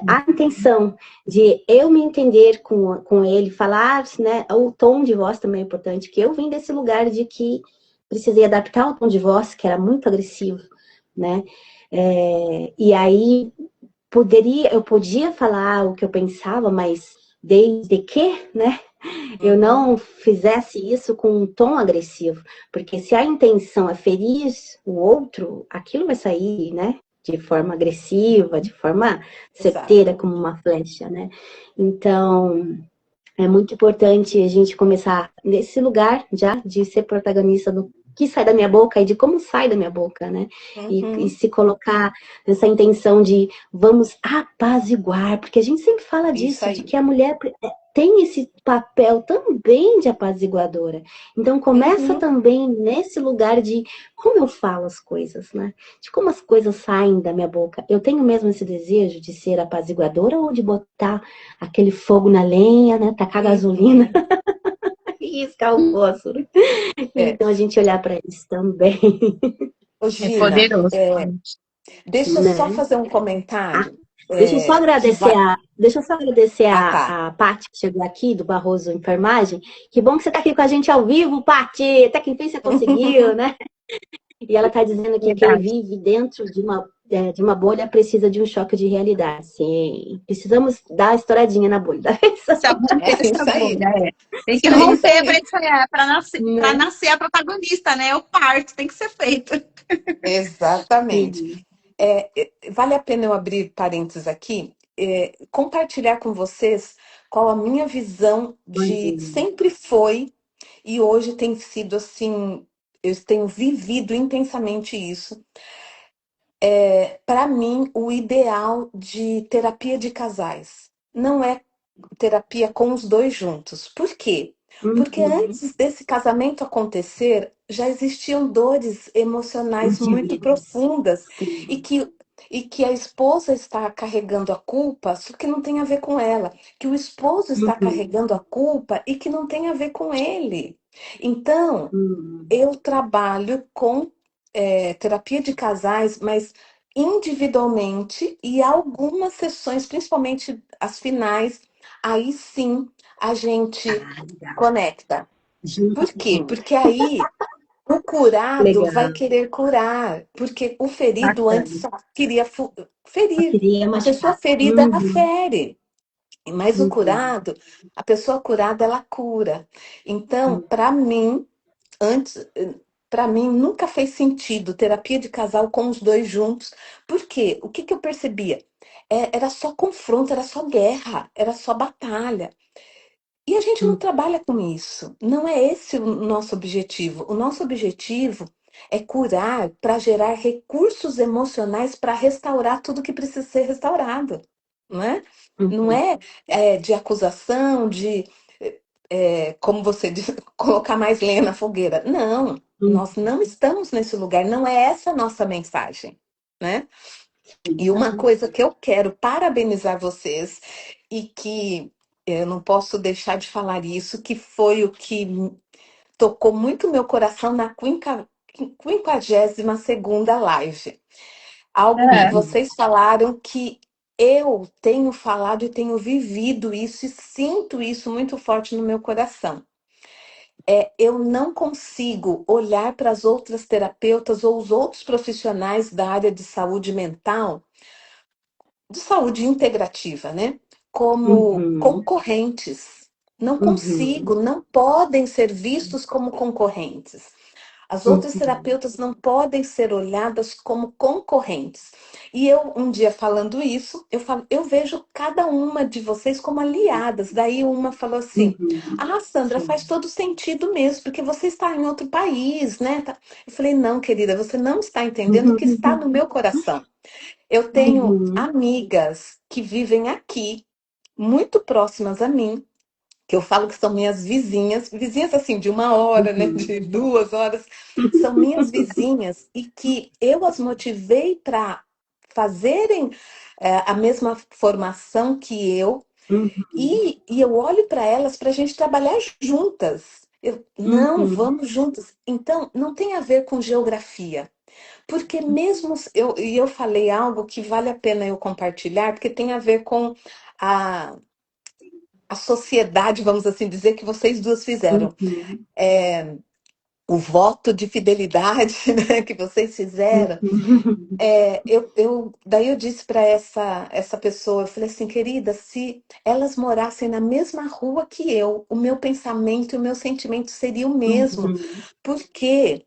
a intenção de eu me entender com ele, falar, né, o tom de voz também é importante, que eu vim desse lugar de que precisei adaptar o tom de voz, que era muito agressivo, né? E aí eu podia falar o que eu pensava, mas desde que, né, eu Uhum. não fizesse isso com um tom agressivo, porque se a intenção é ferir o outro, aquilo vai sair, né, de forma agressiva, de forma certeira, Exato. como uma flecha, né? Então, é muito importante a gente começar nesse lugar já de ser protagonista do que sai da minha boca e de como sai da minha boca, né? E Uhum. se colocar nessa intenção de vamos apaziguar, porque a gente sempre fala Isso disso, de aí. que a mulher tem esse papel também de apaziguadora. Então começa Uhum. também nesse lugar de como eu falo as coisas, né? De como as coisas saem da minha boca. Eu tenho mesmo esse desejo de ser apaziguadora ou de botar aquele fogo na lenha, né? Tacar gasolina Uhum. e riscar o fósforo. É. Então a gente olhar para isso também, Ô, É Gina, poderoso. deixa eu só né? fazer um Ah, comentário. Que deixa vai. eu só agradecer Ah, tá. a Paty que chegou aqui do Barroso Enfermagem. Que bom que você está aqui com a gente ao vivo, Paty. Até que enfim você conseguiu, né? E ela está dizendo que quem Verdade. vive dentro de uma bolha precisa de um choque de realidade. Sim, precisamos dar a estouradinha na bolha. Precisa romper É essa isso aí. bolha, é. Tem que É isso romper aí. para Né? nascer a protagonista, né? O parto tem que ser feito. Exatamente. Sim, Vale a pena eu abrir parênteses aqui, compartilhar com vocês qual a minha visão de imagina. sempre foi e hoje tem sido assim, eu tenho vivido intensamente isso. Para mim, o ideal de terapia de casais não é terapia com os dois juntos. Por quê? Porque Uhum. antes desse casamento acontecer, já existiam dores emocionais muito Dívidas. profundas e Sim. que a esposa está carregando a culpa, só que não tem a ver com ela, que o esposo está Uhum. carregando a culpa e que não tem a ver com ele. Então, Uhum. eu trabalho com terapia de casais, mas individualmente e algumas sessões, principalmente as finais, aí sim a gente Ah, legal. conecta. Junto Por com quê? ele. Porque aí o curado vai Legal. querer curar, porque o ferido antes Bacana. só queria Eu ferir. queria A pessoa machucar. ferida, ela Uhum. fere. Mas o Uhum. curado, a pessoa curada, ela cura. Então, Uhum. para mim, antes, para mim, nunca fez sentido terapia de casal com os dois juntos. Por quê? O que que eu percebia? Era só confronto, era só guerra, era só batalha. E a gente não Uhum. trabalha com isso. Não é esse o nosso objetivo. O nosso objetivo é curar para gerar recursos emocionais para restaurar tudo que precisa ser restaurado, não é? Não Uhum. é, de acusação, como você disse, colocar mais lenha na fogueira. Não, nós Uhum. não estamos nesse lugar. Não é essa a nossa mensagem, né? E uma Uhum. coisa que eu quero parabenizar vocês e que eu não posso deixar de falar isso, que foi o que tocou muito meu coração na 52ª live. Algo que É. vocês falaram que eu tenho falado e tenho vivido isso e sinto isso muito forte no meu coração. Eu não consigo olhar para as outras terapeutas ou os outros profissionais da área de saúde mental de saúde integrativa, né? Como Uhum, concorrentes. Não uhum, consigo, não podem ser vistos como concorrentes. As outras uhum, terapeutas não podem ser olhadas como concorrentes. E eu, um dia falando isso, eu falo, eu vejo cada uma de vocês como aliadas. Daí uma falou assim: uhum. Ah, Sandra, Sim. faz todo sentido mesmo, porque você está em outro país, né? Eu falei, não, querida, você não está entendendo o que está no meu coração. Eu tenho Uhum, amigas que vivem aqui, muito próximas a mim, que eu falo que são minhas vizinhas, vizinhas assim de 1 hora, né, uhum, de 2 horas, são minhas vizinhas e que eu as motivei para fazerem a mesma formação que eu uhum, e eu olho para elas para a gente trabalhar juntas. Não, uhum, vamos juntas. Então, não tem a ver com geografia. Porque mesmo eu falei algo que vale a pena eu compartilhar, porque tem a ver com a, a sociedade, vamos assim dizer, que vocês duas fizeram. uhum, O voto de fidelidade, né, que vocês fizeram. uhum, Daí eu disse para essa pessoa, eu falei assim, querida, se elas morassem na mesma rua que eu, o meu pensamento e o meu sentimento seria o mesmo. uhum. Porque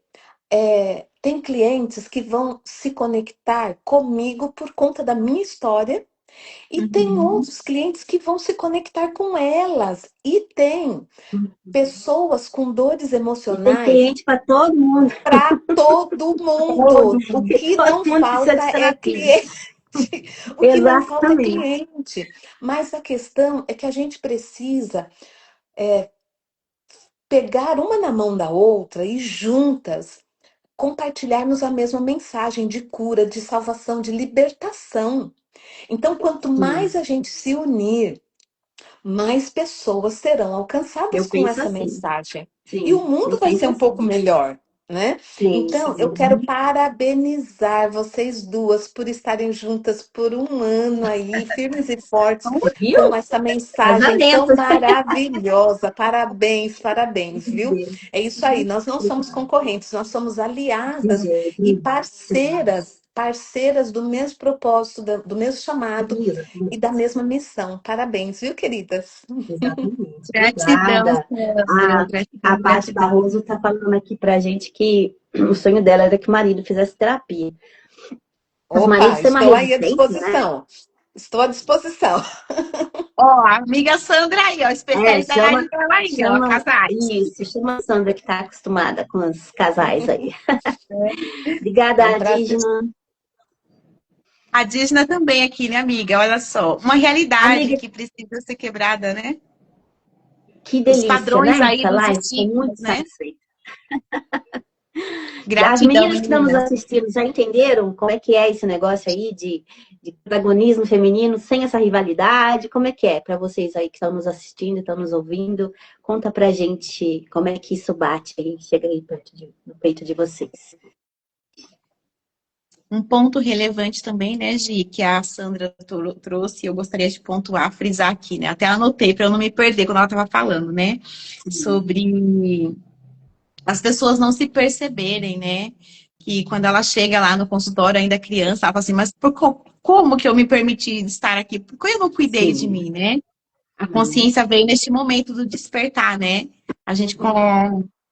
tem clientes que vão se conectar comigo por conta da minha história e tem Uhum. outros clientes que vão se conectar com elas. E tem pessoas com dores E tem emocionais cliente para todo mundo, para todo todo mundo. O mundo. que Todo não mundo precisa falta de é terapia. cliente. O que não falta é Exatamente. cliente. Mas a questão é que a gente precisa pegar uma na mão da outra e juntas compartilharmos a mesma mensagem de cura, de salvação, de libertação. Então, quanto Sim, mais a gente se unir, mais pessoas serão alcançadas eu com penso essa assim. mensagem. E o Sim, mundo eu vai ser penso um pouco assim. melhor, né? Sim, Então, eu quero parabenizar vocês duas por estarem juntas por 1 ano aí, firmes e fortes, com viu? essa mensagem tão Casamentos. maravilhosa. Parabéns, parabéns, viu? De É isso aí, nós não somos concorrentes, nós somos aliadas e jeito parceiras, parceiras do mesmo propósito, do mesmo chamado nenhum. e da Exatamente. mesma missão. Parabéns, viu, queridas? Exatamente. Gratidão, Obrigada. Sandra. A Gratidão, Paty gratidão. Barroso está falando aqui pra gente que o sonho dela era que o marido fizesse terapia. Mas o marido Opa, tem uma estou aí à resistência, né? disposição. Estou à disposição. Ó, a amiga Sandra aí, ó, É, especialidade dela aí, ó, casais. isso, chama a Sandra que está acostumada com os casais aí. É Obrigada, um prazer. Adígena. A Disna também aqui, né, amiga? Olha só, uma realidade Amiga, que precisa ser quebrada, né? que Os delícia, padrões né? aí Essa dos live, estou muito estigmas, né? satisfeita. As Gratidão, meninas que estão nos menina. assistindo já entenderam como é que é esse negócio aí de protagonismo feminino sem essa rivalidade? Como é que é para vocês aí que estão nos assistindo, estão nos ouvindo? Conta pra gente como é que isso bate aí, chega aí no peito de vocês. Um ponto relevante também, né, Gi, que a Sandra trouxe, eu gostaria de pontuar, frisar aqui, né? Até anotei para eu não me perder quando ela estava falando, né? Sim. Sobre as pessoas não se perceberem, né? Que quando ela chega lá no consultório, ainda criança, ela fala assim, mas como que eu me permiti estar aqui? Por que eu não cuidei de Sim. mim, né? A Uhum. consciência veio neste momento do despertar, né? A gente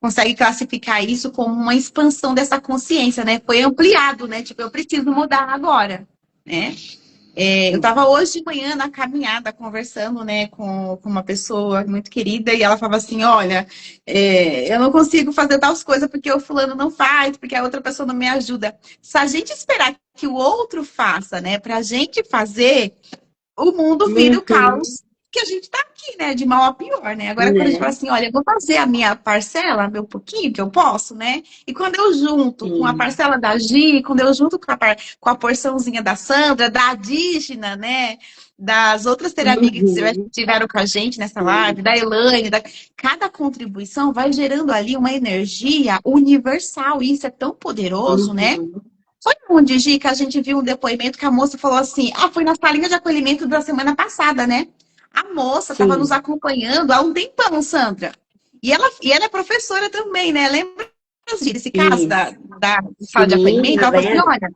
consegue classificar isso como uma expansão dessa consciência, né? Foi ampliado, né? Tipo, eu preciso mudar agora, né? Eu estava hoje de manhã na caminhada conversando, né, com uma pessoa muito querida e ela falava assim, olha, eu não consigo fazer tais coisas porque o fulano não faz, porque a outra pessoa não me ajuda. Se a gente esperar que o outro faça, né, para a gente fazer, o mundo vira o Uhum. caos que a gente tá aqui, né? De mal a pior, né? Agora, quando a gente Né? fala assim, olha, eu vou fazer a minha parcela, meu pouquinho que eu posso, né? E quando eu junto com a Sim. parcela da Gi, quando eu junto com a porçãozinha da Sandra, da Dígena, né? Das outras amigas que Uhum. tiveram com a gente nessa live, Sim. da Elaine, cada contribuição vai gerando ali uma energia universal. E isso é tão poderoso, né? Uhum. Foi onde, Gi, que a gente viu um depoimento que a moça falou assim: ah, foi na salinha de acolhimento da semana passada, né? A moça estava nos Sim. acompanhando há um tempão, Sandra. E ela é professora também, né? Lembra, Gi, desse caso Isso. da sala de Sim, acolhimento? a Ela falou assim: Vera. olha,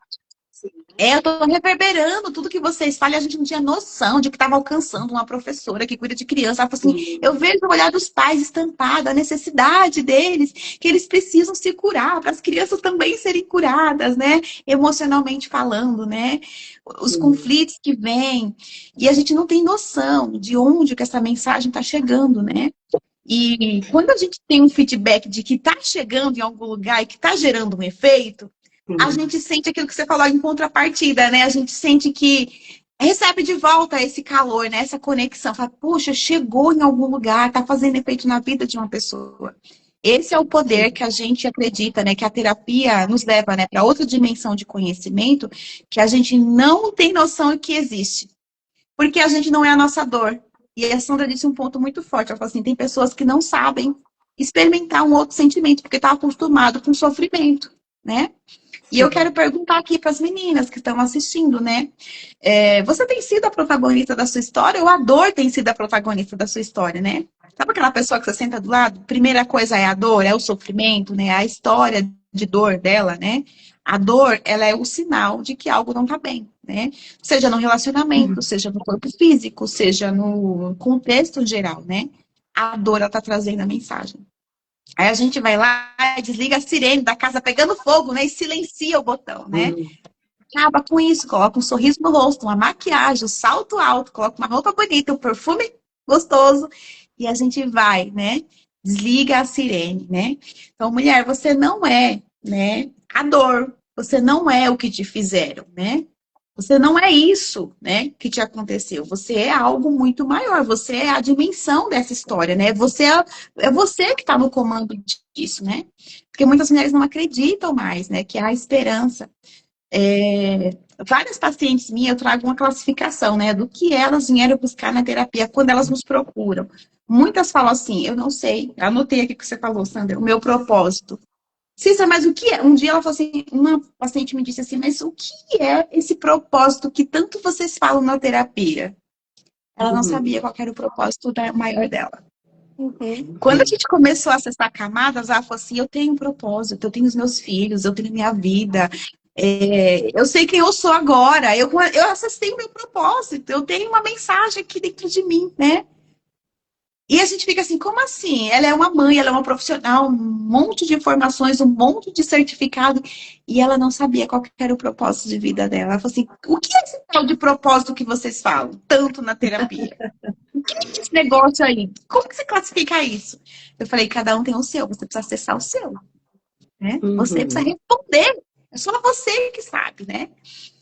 Eu tô reverberando tudo que vocês falam, e a gente não tinha noção de que estava alcançando uma professora que cuida de criança. Ela falou assim, eu vejo no olhar dos pais estampado a necessidade deles, que eles precisam se curar, para as crianças também serem curadas, né? Emocionalmente falando, né? Os conflitos que vêm. E a gente não tem noção de onde que essa mensagem está chegando, né? E quando a gente tem um feedback de que está chegando em algum lugar e que está gerando um efeito, a gente sente aquilo que você falou em contrapartida, né? A gente sente que recebe de volta esse calor, né? Essa conexão. Fala, puxa, chegou em algum lugar, tá fazendo efeito na vida de uma pessoa. Esse é o poder que a gente acredita, né? Que a terapia nos leva, né, para outra dimensão de conhecimento que a gente não tem noção que existe. Porque a gente não é a nossa dor. E a Sandra disse um ponto muito forte. Ela falou assim, tem pessoas que não sabem experimentar um outro sentimento, porque está acostumado com sofrimento, né? E eu quero perguntar aqui para as meninas que estão assistindo, né? Você tem sido a protagonista da sua história ou a dor tem sido a protagonista da sua história, né? Sabe aquela pessoa que você senta do lado? Primeira coisa é a dor, é o sofrimento, né? A história de dor dela, né? A dor, ela é o sinal de que algo não está bem, né? Seja no relacionamento, seja no corpo físico, seja no contexto geral, né? A dor, ela está trazendo a mensagem. Aí a gente vai lá, desliga a sirene da casa pegando fogo, né? E silencia o botão, né? Acaba com isso, coloca um sorriso no rosto, uma maquiagem, um salto alto, coloca uma roupa bonita, um perfume gostoso. E a gente vai, né? Desliga a sirene, né? Então, mulher, você não é, né? A dor. Você não é o que te fizeram, né? Você não é isso, né, que te aconteceu. Você é algo muito maior. Você é a dimensão dessa história, né? É você que está no comando disso, né? Porque muitas mulheres não acreditam mais, né? Que há esperança. Várias pacientes minhas, eu trago uma classificação, né? Do que elas vieram buscar na terapia quando elas nos procuram. Muitas falam assim, eu não sei. Anotei aqui o que você falou, Sandra. O meu propósito. Cissa, mas o que é? Um dia ela falou assim, uma paciente me disse assim, mas o que é esse propósito que tanto vocês falam na terapia? Ela não sabia qual era o propósito maior dela. Quando a gente começou a acessar camadas, ela falou assim, eu tenho um propósito, eu tenho os meus filhos, eu tenho minha vida, eu sei quem eu sou agora, eu acessei o meu propósito, eu tenho uma mensagem aqui dentro de mim, né? E a gente fica assim, como assim? Ela é uma mãe, ela é uma profissional, um monte de informações, um monte de certificado, e ela não sabia qual que era o propósito de vida dela. Ela falou assim, o que é esse tal de propósito que vocês falam, tanto na terapia? O que é esse negócio aí? Como que você classifica isso? Eu falei, cada um tem o seu, você precisa acessar o seu, né? Você precisa responder, é só você que sabe, né?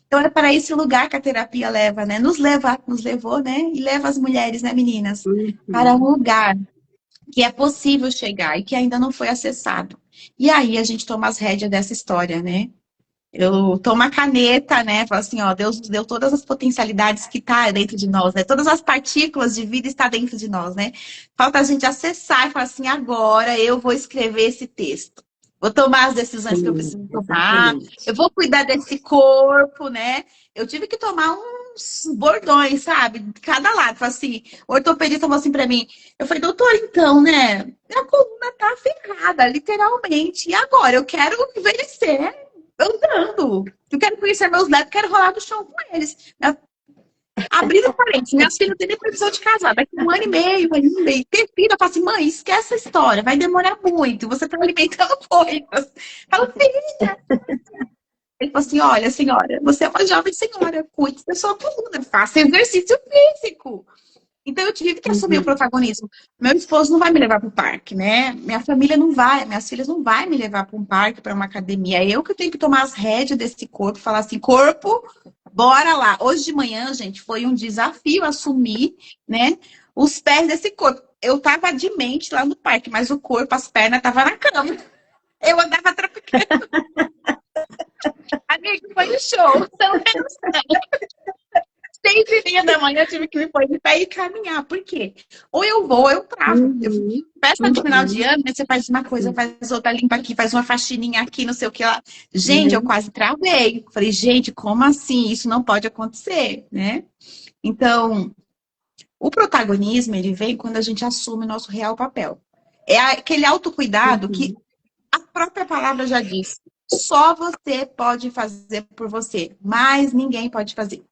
Então é para esse lugar que a terapia leva, né? Nos levou, né? E leva as mulheres, né, meninas? Para um lugar que é possível chegar e que ainda não foi acessado. E aí a gente toma as rédeas dessa história, né? Eu tomo a caneta, né? Falo assim, ó, Deus nos deu todas as potencialidades que tá dentro de nós, né? Todas as partículas de vida está dentro de nós, né? Falta a gente acessar e falar assim, agora eu vou escrever esse texto. Vou tomar as decisões que eu preciso tomar. Eu vou cuidar desse corpo, né? Eu tive que tomar uns bordões, sabe? Cada lado. Falei assim, o ortopedista falou assim pra mim. Eu falei, doutor, então, né? Minha coluna tá ferrada, literalmente. E agora? Eu quero envelhecer andando. Eu quero conhecer meus netos, quero rolar no chão com eles. Abrindo parênteses, minhas filhas têm nem previsão de casar, daqui 1 ano e meio ainda. E ter filho, eu falo assim, mãe, esquece essa história, vai demorar muito, você tá alimentando coisas. Fala, filha. Ele falou assim, olha, senhora, você é uma jovem senhora, cuide da sua coluna, faça exercício físico. Então eu tive que assumir o protagonismo. Meu esposo não vai me levar para o parque, né? Minha família não vai, minhas filhas não vai me levar para um parque, para uma academia. É eu que tenho que tomar as rédeas desse corpo, falar assim, corpo, bora lá. Hoje de manhã, gente, foi um desafio assumir, né, os pés desse corpo. Eu tava de mente lá no parque, mas o corpo, as pernas, tava na cama. Eu andava traficando. Amigo, foi um show. Você não tem noção. 6h30 da manhã eu tive que me pôr de pé e caminhar. Por quê? Ou eu vou, ou eu travo. Eu peço de final de ano, né? Você faz uma coisa, faz outra, limpa aqui, faz uma faxininha aqui, não sei o que lá. Gente, eu quase travei. Falei, gente, como assim? Isso não pode acontecer, né? Então, o protagonismo, ele vem quando a gente assume o nosso real papel. É aquele autocuidado que a própria palavra já diz. só você pode fazer por você, mas ninguém pode fazer,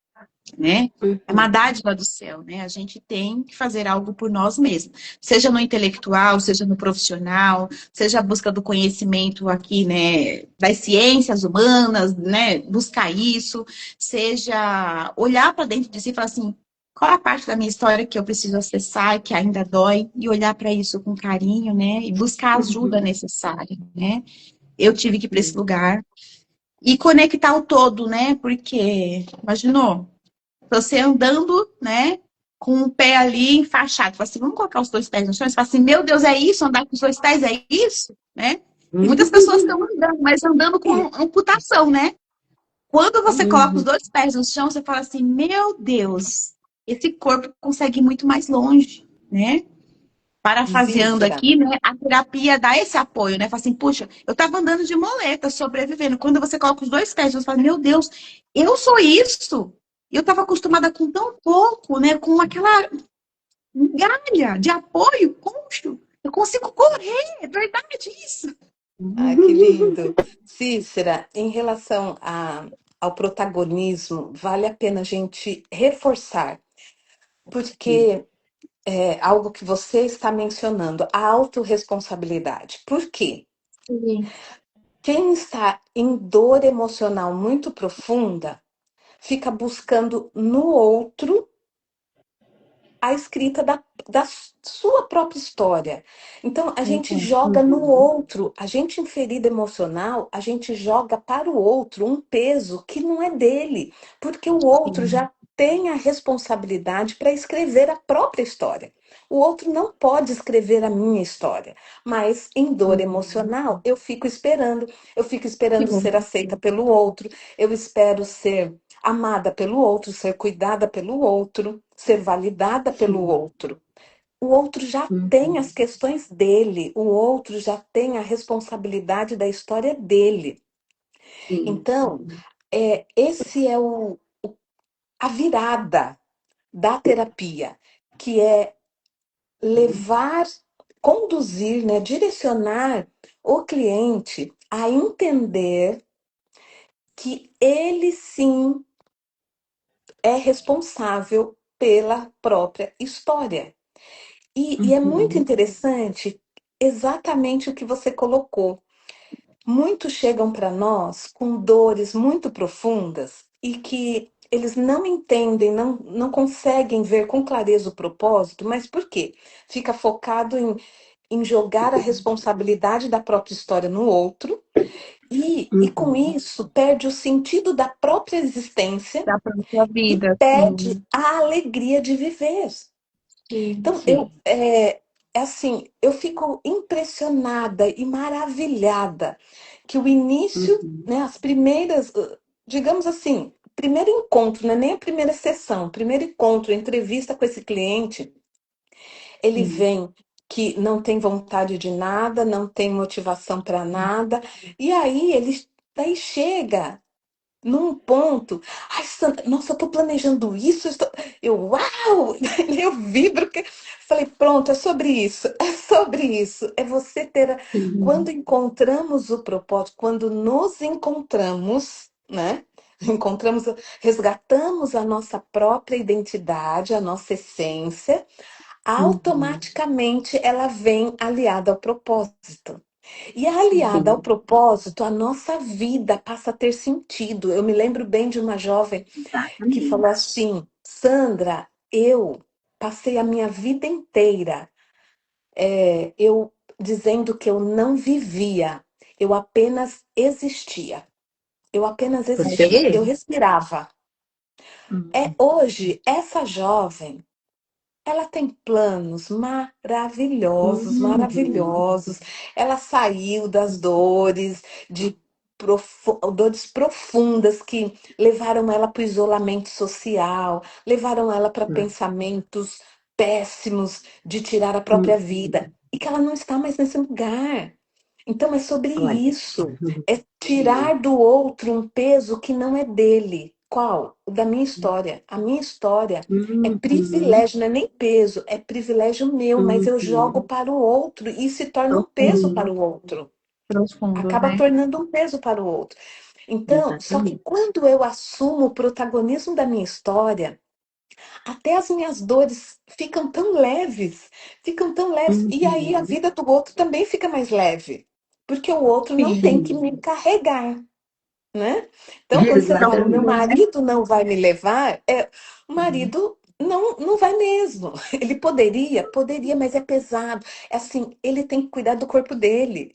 né? É uma dádiva do céu, né? A gente tem que fazer algo por nós mesmos, seja no intelectual, seja no profissional, seja a busca do conhecimento aqui, né, das ciências humanas, né, buscar isso, seja olhar para dentro de si e falar assim, qual é a parte da minha história que eu preciso acessar, que ainda dói, e olhar para isso com carinho, né, e buscar a ajuda necessária, né? Eu tive que ir para esse lugar e conectar o todo, né? Porque, imaginou? Você andando, né, com o pé ali enfaixado. Fala assim, vamos colocar os dois pés no chão? Você fala assim, meu Deus, é isso? Andar com os dois pés é isso? Né? E muitas pessoas estão andando, mas andando com amputação, né? Quando você coloca os dois pés no chão, você fala assim, meu Deus, esse corpo consegue ir muito mais longe, né? Parafraseando Cícera, aqui, né? A terapia dá esse apoio, né? Fala assim, puxa, eu tava andando de muleta, sobrevivendo. Quando você coloca os dois pés, você fala, meu Deus, eu sou isso. E eu tava acostumada com tão pouco, né? Com aquela migalha de apoio, poxa, eu consigo correr, é verdade isso. ah, que lindo. Cícera, em relação ao protagonismo, vale a pena a gente reforçar, porque é algo que você está mencionando, a autorresponsabilidade. Por quê? Sim, Quem está em dor emocional muito profunda fica buscando no outro a escrita da sua própria história. Então, a gente joga no outro, a gente em ferida emocional, a gente joga para o outro um peso que não é dele, porque o outro sim, já tem a responsabilidade para escrever a própria história. O outro não pode escrever a minha história, mas em dor emocional eu fico esperando ser aceita pelo outro, eu espero ser amada pelo outro, ser cuidada pelo outro, ser validada pelo outro. O outro já tem as questões dele, o outro já tem a responsabilidade da história dele. Então, esse é a virada da terapia, que é levar, conduzir, né, direcionar o cliente a entender que ele sim é responsável pela própria história. E é muito interessante exatamente o que você colocou. Muitos chegam para nós com dores muito profundas e que eles não entendem, não conseguem ver com clareza o propósito, mas por quê? Fica focado em jogar a responsabilidade da própria história no outro e com isso perde o sentido da própria existência da própria e vida, perde sim, a alegria de viver. sim, Então, é assim, eu fico impressionada e maravilhada que o início, né, as primeiras, digamos assim, primeiro encontro, não é nem a primeira sessão, primeiro encontro, entrevista com esse cliente, ele vem que não tem vontade de nada, não tem motivação para nada, e aí ele daí chega num ponto, ai, Sandra, nossa, eu tô planejando isso, uau! Eu vibro, que falei, pronto, é sobre isso, é sobre isso, é você ter, quando encontramos o propósito, quando nos encontramos, né? Encontramos, resgatamos a nossa própria identidade, a nossa essência, automaticamente ela vem aliada ao propósito. E aliada ao propósito, a nossa vida passa a ter sentido. Eu me lembro bem de uma jovem que falou exatamente. assim: Sandra, eu passei a minha vida inteira eu dizendo que eu não vivia, eu apenas existia. Eu apenas Você existia, eu vê? respirava. Hoje, essa jovem ela tem planos maravilhosos, maravilhosos. Ela saiu das dores, de dores profundas que levaram ela para o isolamento social, levaram ela para pensamentos péssimos de tirar a própria vida, e que ela não está mais nesse lugar. Então é sobre Olha. isso, é tirar do outro um peso que não é dele. Qual? O da minha história. A minha história é privilégio, não é nem peso, é privilégio meu, mas eu jogo para o outro e se torna um peso para o outro. Profundo, acaba né? tornando um peso para o outro. Então, só que Exatamente. quando eu assumo o protagonismo da minha história, até as minhas dores ficam tão leves, e aí a Uhum. vida do outro também fica mais leve, porque o outro não tem que Sim. me carregar, né? Então, quando você fala, meu Profundo, Exatamente. né? marido não vai me levar, o marido não vai mesmo. Ele poderia, mas é pesado. É assim, ele tem que cuidar do corpo dele.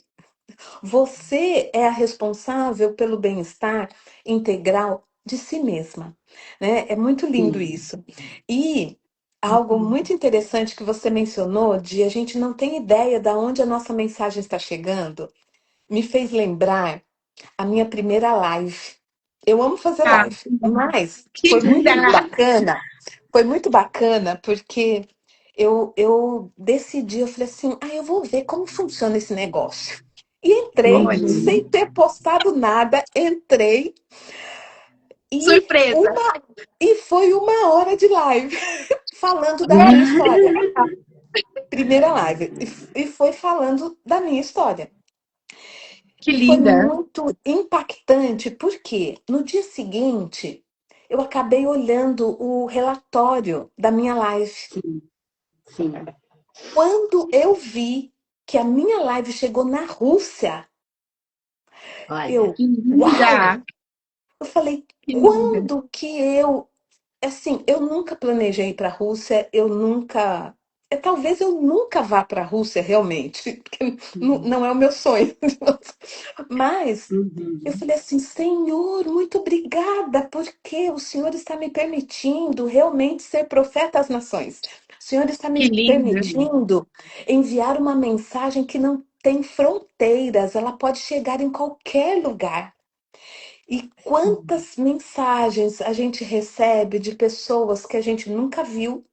Você é a responsável pelo bem-estar integral de si mesma, né? É muito lindo Sim. isso. E algo muito interessante que você mencionou de a gente não tem ideia de onde a nossa mensagem está chegando, me fez lembrar a minha primeira live. Eu amo fazer Ah, live, mas que linda! foi muito bacana porque eu decidi, eu falei assim, eu vou ver como funciona esse negócio. E entrei, Uhum. sem Olha, ter postado nada, entrei e, surpresa! e foi 1 hora de live falando da minha história. Primeira live. E foi falando da minha história. Que E foi linda! muito impactante, porque no dia seguinte eu acabei olhando o relatório da minha live. Sim, sim. Quando eu vi que a minha live chegou na Rússia, Olha. eu, Que uau! linda! Eu falei, Que linda! quando que assim, eu nunca planejei ir para a Rússia, talvez eu nunca vá para a Rússia realmente, porque Uhum. não é o meu sonho. Mas eu Uhum. falei assim, Senhor, muito obrigada, porque o Senhor está me permitindo realmente ser profeta às nações. O Senhor está Que me linda! permitindo enviar uma mensagem que não tem fronteiras, ela pode chegar em qualquer lugar. E quantas mensagens a gente recebe de pessoas que a gente nunca viu,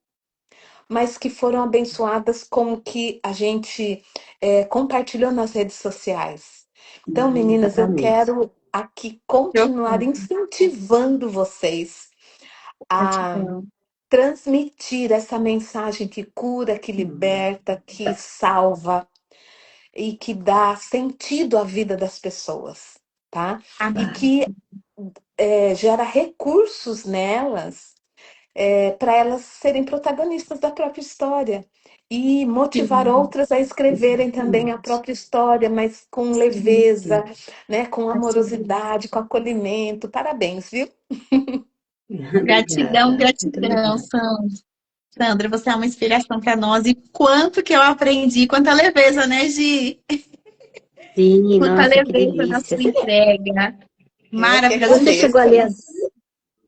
mas que foram abençoadas com o que a gente compartilhou nas redes sociais. Então, meninas, eu Exatamente. quero aqui continuar Profunda. incentivando vocês a Gratidão. transmitir essa mensagem que cura, que Uhum. liberta, que salva e que dá sentido à vida das pessoas, tá? E Amém. que gera recursos nelas para elas serem protagonistas da própria história e motivar Sim, outras a escreverem também a Exatamente. própria história, mas com sim. leveza, né, com É sobre isso. amorosidade, com acolhimento. Parabéns, viu? Gratidão, Obrigada. Muito gratidão, obrigada. Sandra. Sandra, você é uma inspiração para nós. E quanto que eu aprendi, quanta leveza, né, Gi? Sim, Quanta nossa, que leveza na delícia. sua entrega. Eu é que Maravilhosa. Você agradeço. chegou a ler as...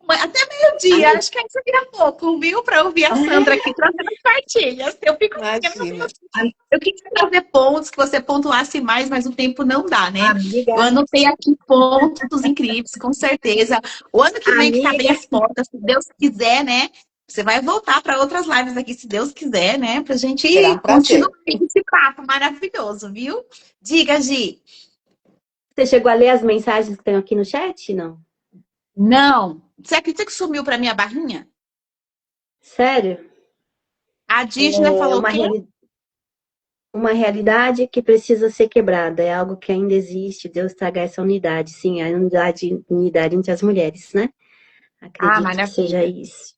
Até meio-dia, Ai, acho que aí seria pouco, viu? Para ouvir a Sandra aqui trazendo as partilhas. Eu fico assim, meu Imagina. Deus. Eu queria trazer pontos que você pontuasse mais, mas o tempo não dá, né? Eu amiga, anotei aqui pontos incríveis, com certeza. O ano que vem que tá bem amiga, as portas, se Deus quiser, né? Você vai voltar para outras lives aqui, se Deus quiser, né? Pra Será gente um continuar prazer. esse papo maravilhoso, viu? Diga, Gi. você chegou a ler as mensagens que estão aqui no chat? Não. Não. Você acredita que sumiu para minha barrinha? Sério? A Dígina É falou o quê? uma realidade que precisa ser quebrada. É algo que ainda existe. Deus traga essa unidade. Sim, a unidade entre as mulheres, né? Ah, Acredito que seja maravilha. isso.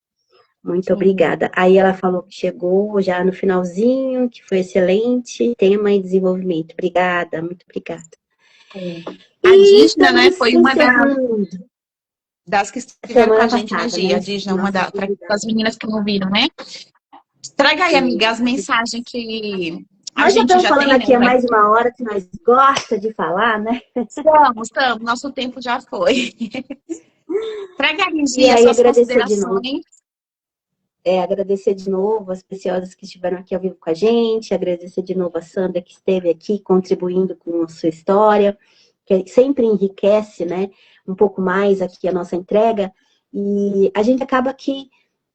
Muito Sim. obrigada. Aí ela falou que chegou já no finalzinho, que foi excelente. Tema e desenvolvimento. Obrigada, muito obrigada. A E Dígina, né, estamos foi uma encerrando das que estiveram com a semana gente, né, passada, Gi? A né? Dígina, Nossa para convidada. as meninas que não viram, né? Traga aí, amiga, as mensagens que a Nós já gente estamos já falando tem, né? aqui há mais de uma hora que nós gosta de falar, né? Estamos, nosso tempo já foi. Traga aí, E Gi, as aí suas agradecer de novo. considerações. Agradecer de novo as preciosas que estiveram aqui ao vivo com a gente, agradecer de novo a Sandra que esteve aqui contribuindo com a sua história, que sempre enriquece, né, um pouco mais aqui a nossa entrega, e a gente acaba que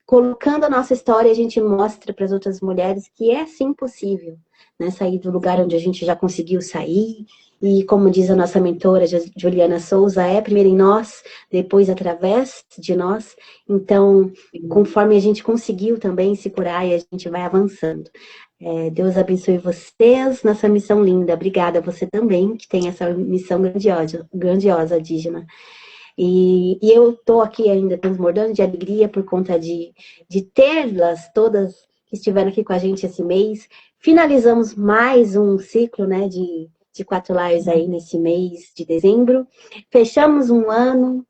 colocando a nossa história, a gente mostra para as outras mulheres que é sim possível, né? Sair do lugar onde a gente já conseguiu sair. E como diz a nossa mentora, Juliana Souza, é primeiro em nós, depois através de nós. Então, conforme a gente conseguiu também se curar, e a gente vai avançando. Deus abençoe vocês nessa missão linda. Obrigada a você também, que tem essa missão grandiosa, Dígina. E eu estou aqui ainda transbordando de alegria por conta de tê-las todas que estiveram aqui com a gente esse mês. Finalizamos mais um ciclo, né, de 4 lives aí nesse mês de dezembro. Fechamos um ano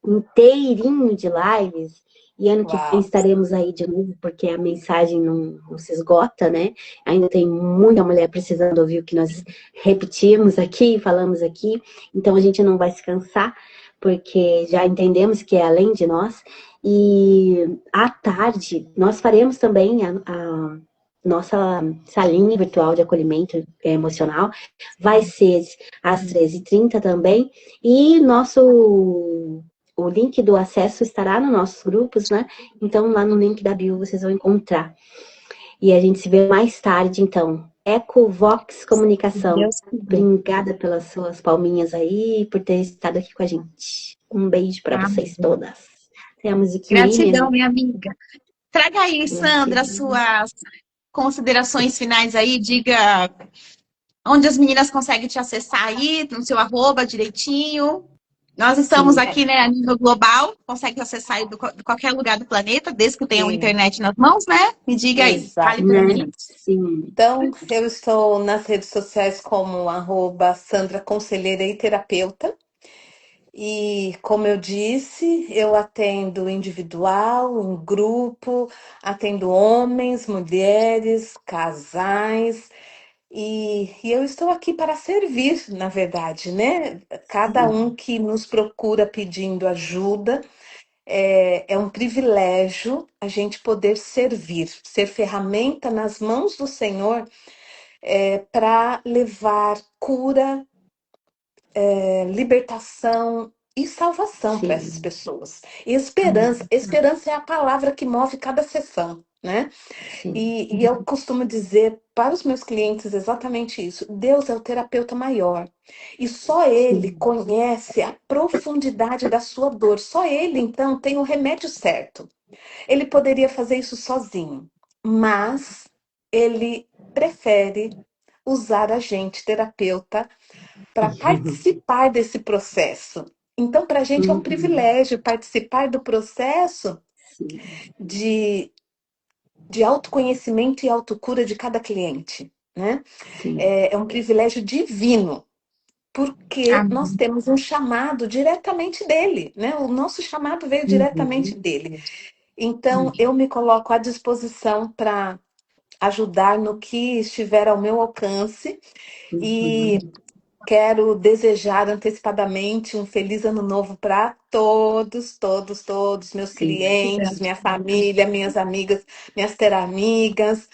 inteirinho de lives. E ano que vem Uau! estaremos aí de novo, porque a mensagem não se esgota, né? Ainda tem muita mulher precisando ouvir o que nós repetimos aqui, falamos aqui. Então a gente não vai se cansar, porque já entendemos que é além de nós. E à tarde, nós faremos também a nossa salinha virtual de acolhimento emocional. Vai ser às 13h30 também. E o link do acesso estará nos nossos grupos, né? Então, lá no link da bio vocês vão encontrar. E a gente se vê mais tarde, então. Ecovox Comunicação. Obrigada pelas suas palminhas aí, por ter estado aqui com a gente. Um beijo para vocês todas. Tem a musiquinha aí, Gratidão, minha amiga. Traga aí, Sandra, suas considerações finais aí. Diga onde as meninas conseguem te acessar aí, no seu arroba direitinho. Nós estamos aqui, né, a nível global, consegue acessar aí de qualquer lugar do planeta, desde que tenham internet nas mãos, né? Me diga aí, fale para mim. Sim. Então, eu estou nas redes sociais como @Sandra Conselheira e Terapeuta. E, como eu disse, eu atendo individual, em grupo, atendo homens, mulheres, casais. E eu estou aqui para servir, na verdade, né? Cada um que nos procura pedindo ajuda, é um privilégio a gente poder servir, ser ferramenta nas mãos do Senhor, para levar cura, libertação e salvação para essas pessoas. E esperança. Esperança é a palavra que move cada sessão, né? E eu costumo dizer para os meus clientes exatamente isso. Deus é o terapeuta maior. E só Ele conhece a profundidade da sua dor. Só Ele, então, tem o remédio certo. Ele poderia fazer isso sozinho, mas Ele prefere usar a gente, terapeuta, para participar desse processo. Então, para a gente é um privilégio participar do processo de autoconhecimento e autocura de cada cliente, né? É um privilégio divino, porque nós temos um chamado diretamente dele, né? O nosso chamado veio diretamente dele. Então, eu me coloco à disposição para ajudar no que estiver ao meu alcance e quero desejar antecipadamente um feliz ano novo para todos, todos, todos, meus clientes, minha família, minhas amigas, minhas teramigas.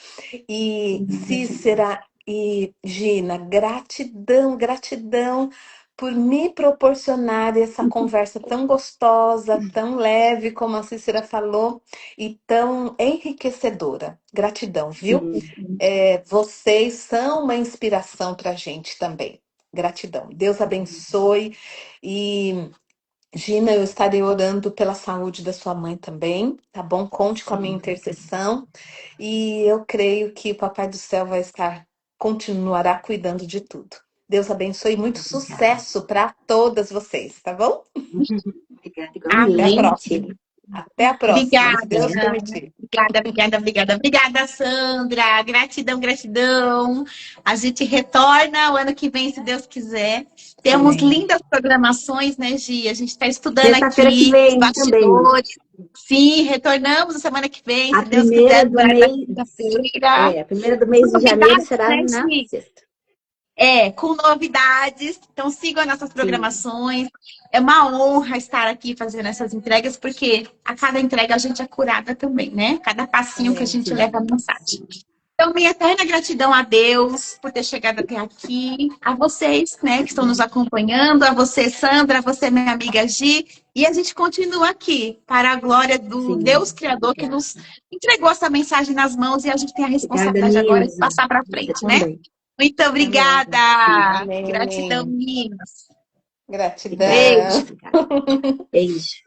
E Cícera e Gina, gratidão, gratidão por me proporcionar essa conversa tão gostosa, tão leve, como a Cícera falou, e tão enriquecedora. Gratidão, viu? Vocês são uma inspiração para a gente também. Gratidão. Deus abençoe. E, Gina, eu estarei orando pela saúde da sua mãe também, tá bom? Conte com a minha intercessão. E eu creio que o Papai do Céu continuará cuidando de tudo. Deus abençoe e muito sucesso para todas vocês, tá bom? Obrigada, Até a igualmente. próxima. Até a próxima, se Deus Obrigada, permitir. obrigada, Sandra. Gratidão, gratidão. A gente retorna o ano que vem, se Deus quiser. Temos lindas programações, né, Gi? A gente está estudando Sexta-feira aqui que vem os bastidores. Sim, retornamos a semana que vem, A se Deus primeira quiser, no do horário da mês. quinta-feira. A primeira do mês de janeiro será Né, na Gi? sexta. Com novidades. Então, sigam as nossas programações. É uma honra estar aqui fazendo essas entregas, porque a cada entrega a gente é curada também, né? Cada passinho que a gente leva a mensagem. Então, minha eterna gratidão a Deus por ter chegado até aqui, a vocês, né, que estão nos acompanhando, a você, Sandra, a você, minha amiga Gi, e a gente continua aqui para a glória do Sim, Deus Criador que obrigada. nos entregou essa mensagem nas mãos e a gente tem a Obrigada, responsabilidade agora de Nilza. passar para Você frente, né? também. Muito obrigada! Sim. Gratidão, Amém. meninas. Obrigada. Gratidão. Beijo. Obrigada. Beijo.